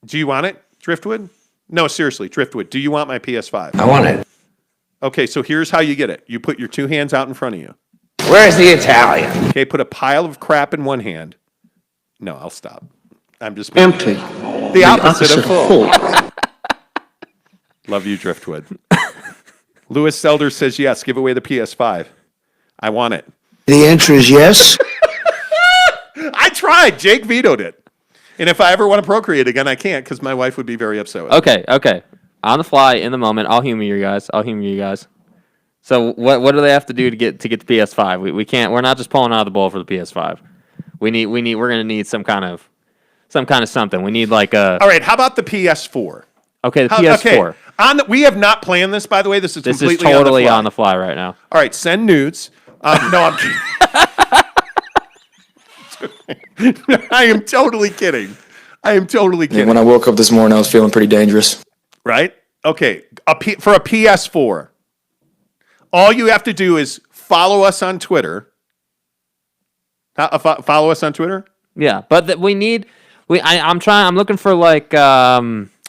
Do you want it, Driftwood? No, seriously, Driftwood, do you want my PS5? I want it. Okay, so here's how you get it. You put your two hands out in front of you. Where's the Italian? Okay, put a pile of crap in one hand. No, I'll stop. I'm just... Empty. The opposite of full. Love you, Driftwood. Lewis Selder says, yes, give away the PS5. I want it. The answer is yes. I tried. Jake vetoed it. And if I ever want to procreate again, I can't because my wife would be very upset with me. Okay. On the fly, in the moment, I'll humor you guys. So what do they have to do to get the PS5? We can't. We're not just pulling out of the bowl for the PS5. We're gonna need some kind of something. We need like a. All right. How about the PS4? Okay, the PS4. Okay. We have not planned this, by the way. This is completely totally on the fly right now. All right. Send nudes. No, I'm kidding. I am totally kidding. When I woke up this morning, I was feeling pretty dangerous. Right? Okay. For a PS4, all you have to do is follow us on Twitter. Follow us on Twitter? Yeah, but we need. I'm looking for like.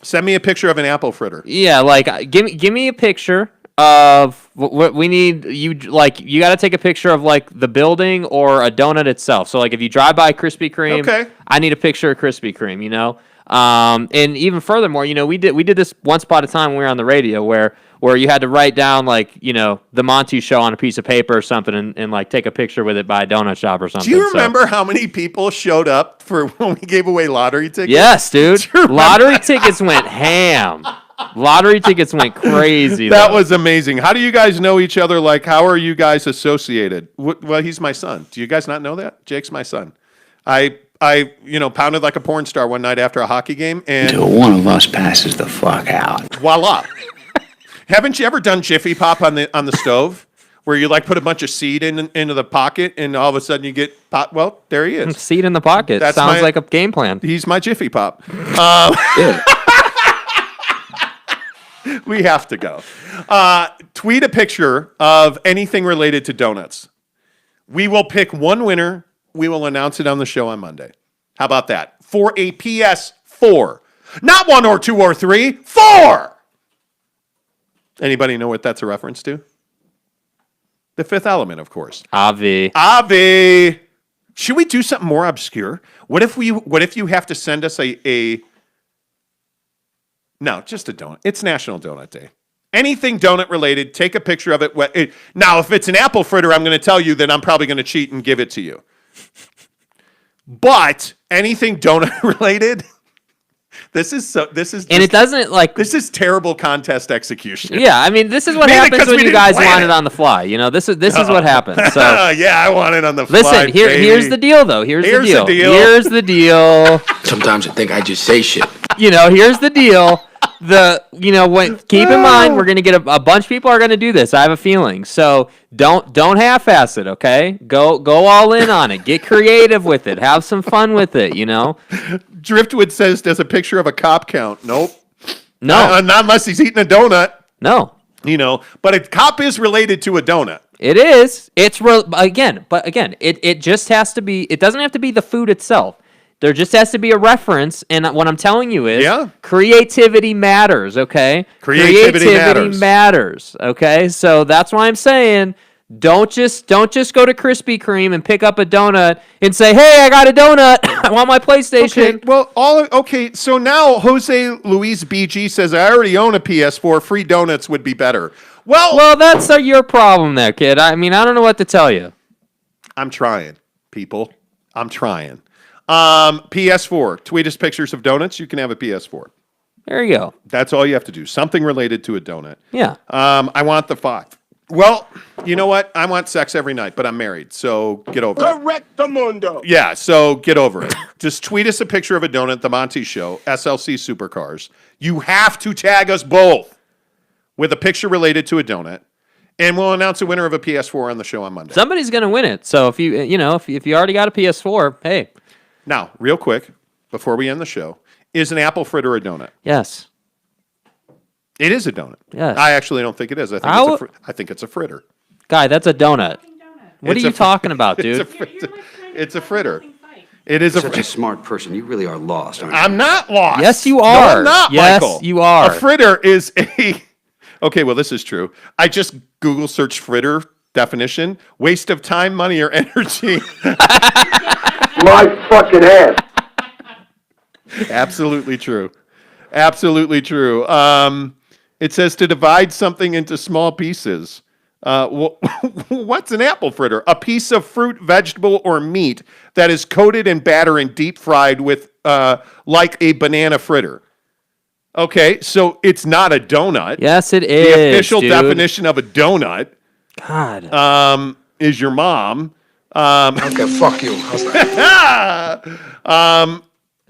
Send me a picture of an apple fritter. Yeah, like give me a picture of what we need. You got to take a picture of like the building or a donut itself. So like if you drive by Krispy Kreme, okay. I need a picture of Krispy Kreme. And even furthermore, we did this once upon a time when we were on the radio where you had to write down like the Monty show on a piece of paper or something and like take a picture with it by a donut shop or something. Do you remember how many people showed up for when we gave away lottery tickets? Yes, dude. Lottery tickets went ham. Lottery tickets went crazy. That was amazing. How do you guys know each other? Like, how are you guys associated? Well, he's my son. Do you guys not know that? Jake's my son. I pounded like a porn star one night after a hockey game, and Until one of us passes the fuck out. Voila! Haven't you ever done Jiffy Pop on the stove, where you like put a bunch of seed into the pocket, and all of a sudden you get pop? Well, there he is. Seed in the pocket. That sounds like a game plan. He's my Jiffy Pop. We have to go. Tweet a picture of anything related to donuts. We will pick one winner. We will announce it on the show on Monday. How about that? For a PS4. Not 1 or 2 or 3, 4! Anybody know what that's a reference to? The Fifth Element, of course. Avi. Should we do something more obscure? What if you have to send us a no, just a donut. It's National Donut Day. Anything donut related, take a picture of it. Now, if it's an apple fritter, I'm going to tell you that I'm probably going to cheat and give it to you. But anything donut related, this is it doesn't like this is terrible contest execution. Yeah, I mean, this is what happens when you guys want it on the fly. You know, this is what happens. So yeah, I want it on the fly. Listen, here's the deal, though. Here's the deal. Sometimes I think I just say shit. You know, here's the deal. Keep in mind, we're gonna get a bunch of people are gonna do this. I have a feeling. So don't half-ass it, okay? Go all in on it. Get creative with it. Have some fun with it. You know. Driftwood says, "Does a picture of a cop count?" Nope. No. Not unless he's eating a donut. No. You know, but a cop is related to a donut. It is. It's it just has to be. It doesn't have to be the food itself. There just has to be a reference, and what I'm telling you is creativity matters, okay? Creativity matters, okay? So that's why I'm saying don't just go to Krispy Kreme and pick up a donut and say, "Hey, I got a donut. I want my PlayStation." Okay, so now Jose Luis BG says, "I already own a PS4. Free donuts would be better." Well, that's your problem there, kid. I mean, I don't know what to tell you. I'm trying, people. I'm trying. PS4. Tweet us pictures of donuts. You can have a PS4. There you go. That's all you have to do. Something related to a donut. Yeah. I want the 5. Well, you know what? I want sex every night, but I'm married, so get over it. Correctamundo. Yeah, so get over it. Just tweet us a picture of a donut, The Monty Show, SLC Supercars. You have to tag us both with a picture related to a donut, and we'll announce a winner of a PS4 on the show on Monday. Somebody's going to win it. So if you already got a PS4, hey. Now, real quick, before we end the show, is an apple fritter a donut? Yes. It is a donut. Yes. I actually don't think it is. I think it's a fritter. Guy, that's a donut. What are you talking about, dude? It's a fritter. It is Such a smart person. You really are lost, aren't you? I'm not lost. Yes, you are. No, I'm not, yes, Michael. You are. A fritter is a... Okay, well, this is true. I just Google search fritter definition. Waste of time, money, or energy. My fucking ass. Absolutely true. Absolutely true. It says to divide something into small pieces. What's an apple fritter? A piece of fruit, vegetable, or meat that is coated in batter and deep fried with like a banana fritter. Okay, so it's not a donut. Yes, it is. The official definition of a donut. God. Is your mom. Okay, fuck you.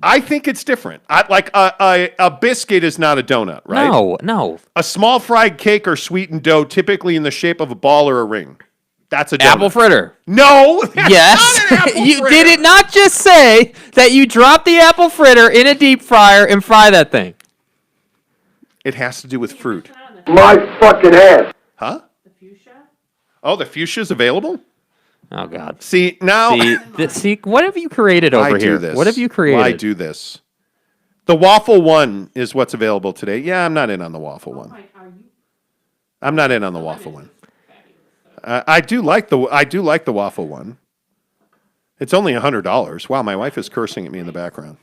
I think it's different. A biscuit is not a donut, right? No. A small fried cake or sweetened dough, typically in the shape of a ball or a ring. That's a donut. Apple fritter. No. Yes. You did it not just say that you drop the apple fritter in a deep fryer and fry that thing. It has to do with fruit. My fucking ass. Huh? The fuchsia? Oh, the fuchsia's available? Oh, God. See, now... See, what have you created over here? What have you created? Why do this? The waffle one is what's available today. Yeah, I'm not in on the waffle one. I'm not in on the waffle one. I do like the waffle one. It's only $100. Wow, my wife is cursing at me in the background.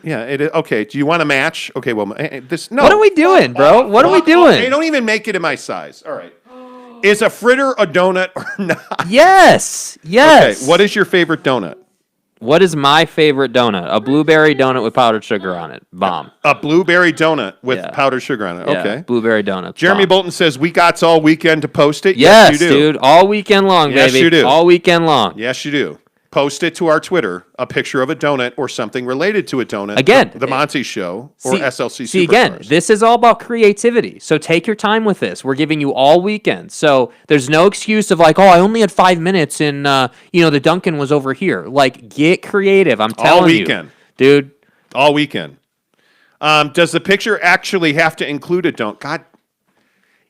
Yeah, it is. Okay, do you want a match? Okay, well, this... No. What are we doing, bro? What are we doing? They don't even make it in my size. All right. Is a fritter a donut or not? Yes. Okay, what is your favorite donut? What is my favorite donut? A blueberry donut with powdered sugar on it. Bomb. A blueberry donut with powdered sugar on it. Yeah, Okay. Blueberry donuts. Jeremy Bolton says, we got all weekend to post it. Yes, you do. dude. All weekend long, baby. Yes, you do. All weekend long. Yes, you do. Post it to our Twitter, a picture of a donut or something related to a donut. Again, The Monty Show or SLC Supercars. See, again, this is all about creativity. So take your time with this. We're giving you all weekend. So there's no excuse of like, oh, I only had 5 minutes and, the Dunkin' was over here. Like, get creative. I'm telling you. All weekend. Dude. All weekend. Does the picture actually have to include a donut? God.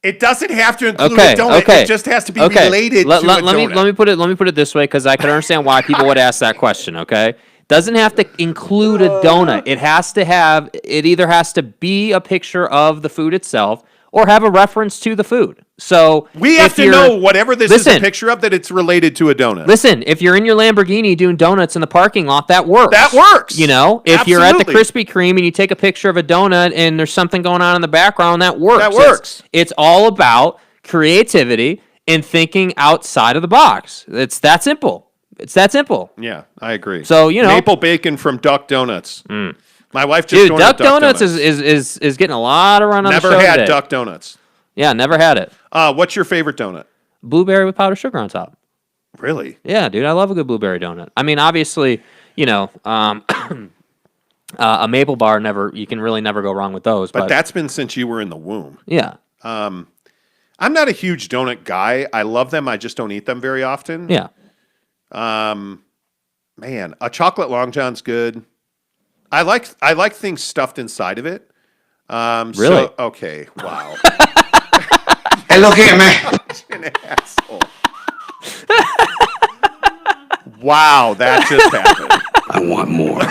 It doesn't have to include a donut. Okay. It just has to be related to a donut. Let me put it this way, because I can understand why people would ask that question. Okay, doesn't have to include a donut. It either has to be a picture of the food itself or have a reference to the food. So we have to know whatever this is a picture of, that it's related to a donut. Listen, if you're in your Lamborghini doing donuts in the parking lot, that works. That works. You know, if you're at the Krispy Kreme and you take a picture of a donut and there's something going on in the background, that works. That works. It's all about creativity and thinking outside of the box. It's that simple. Yeah, I agree. So, maple bacon from Duck Donuts. My wife just joined Duck Donuts is getting a lot of run on the show Never had today. Duck Donuts. Yeah, never had it. What's your favorite donut? Blueberry with powdered sugar on top. Really? Yeah, dude, I love a good blueberry donut. I mean, obviously, a maple bar you can really never go wrong with those. But that's been since you were in the womb. Yeah. I'm not a huge donut guy. I love them. I just don't eat them very often. Yeah. Man, a chocolate Long John's good. I like things stuffed inside of it. Really? Okay. Wow. Hey, look here, man. An asshole. Wow, that just happened. I want more.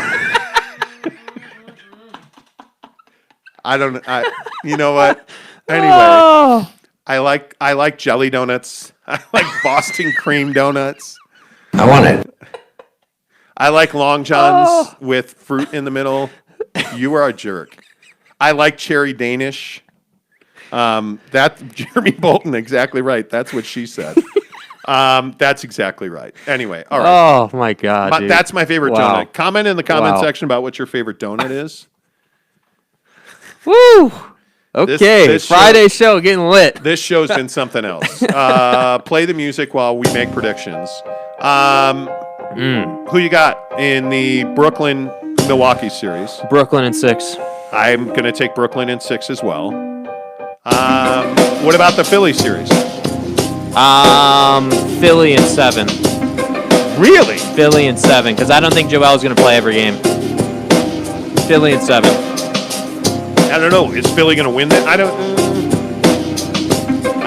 You know what? Anyway, I like jelly donuts. I like Boston cream donuts. I want it. I like Long Johns with fruit in the middle. You are a jerk. I like cherry Danish. That Jeremy Bolton, exactly right. That's what she said. That's exactly right. Anyway, all right. Oh my God, dude. That's my favorite donut. Comment in the comment section about what your favorite donut is. Woo! Okay, this Friday show getting lit. This show's been something else. Play the music while we make predictions. Who you got in the Brooklyn-Milwaukee series? Brooklyn in 6. I'm going to take Brooklyn in 6 as well. What about the Philly series? Philly in 7. Really? Philly in 7, because I don't think Joel's going to play every game. Philly in 7. I don't know. Is Philly going to win that? I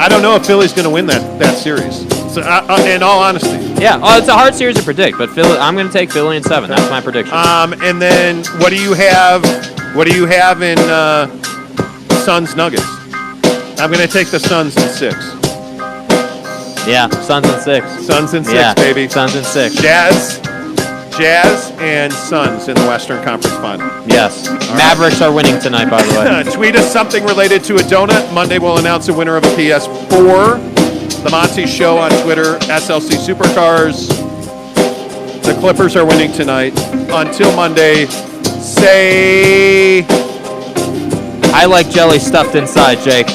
don't know if Philly's going to win that series. So, in all honesty. Yeah. Oh, it's a hard series to predict, but I'm going to take Philly in 7. That's my prediction. And then what do you have? What do you have in Suns Nuggets? I'm going to take the Suns in 6. Yeah, Suns in 6. Suns in 6, baby. Suns in 6. Jazz and Suns in the Western Conference Final. Yes. Mavericks are winning tonight, by the way. Tweet us something related to a donut. Monday we'll announce a winner of a PS4. The Monty Show on Twitter, SLC Supercars. The Clippers are winning tonight. Until Monday, say... I like jelly stuffed inside, Jake.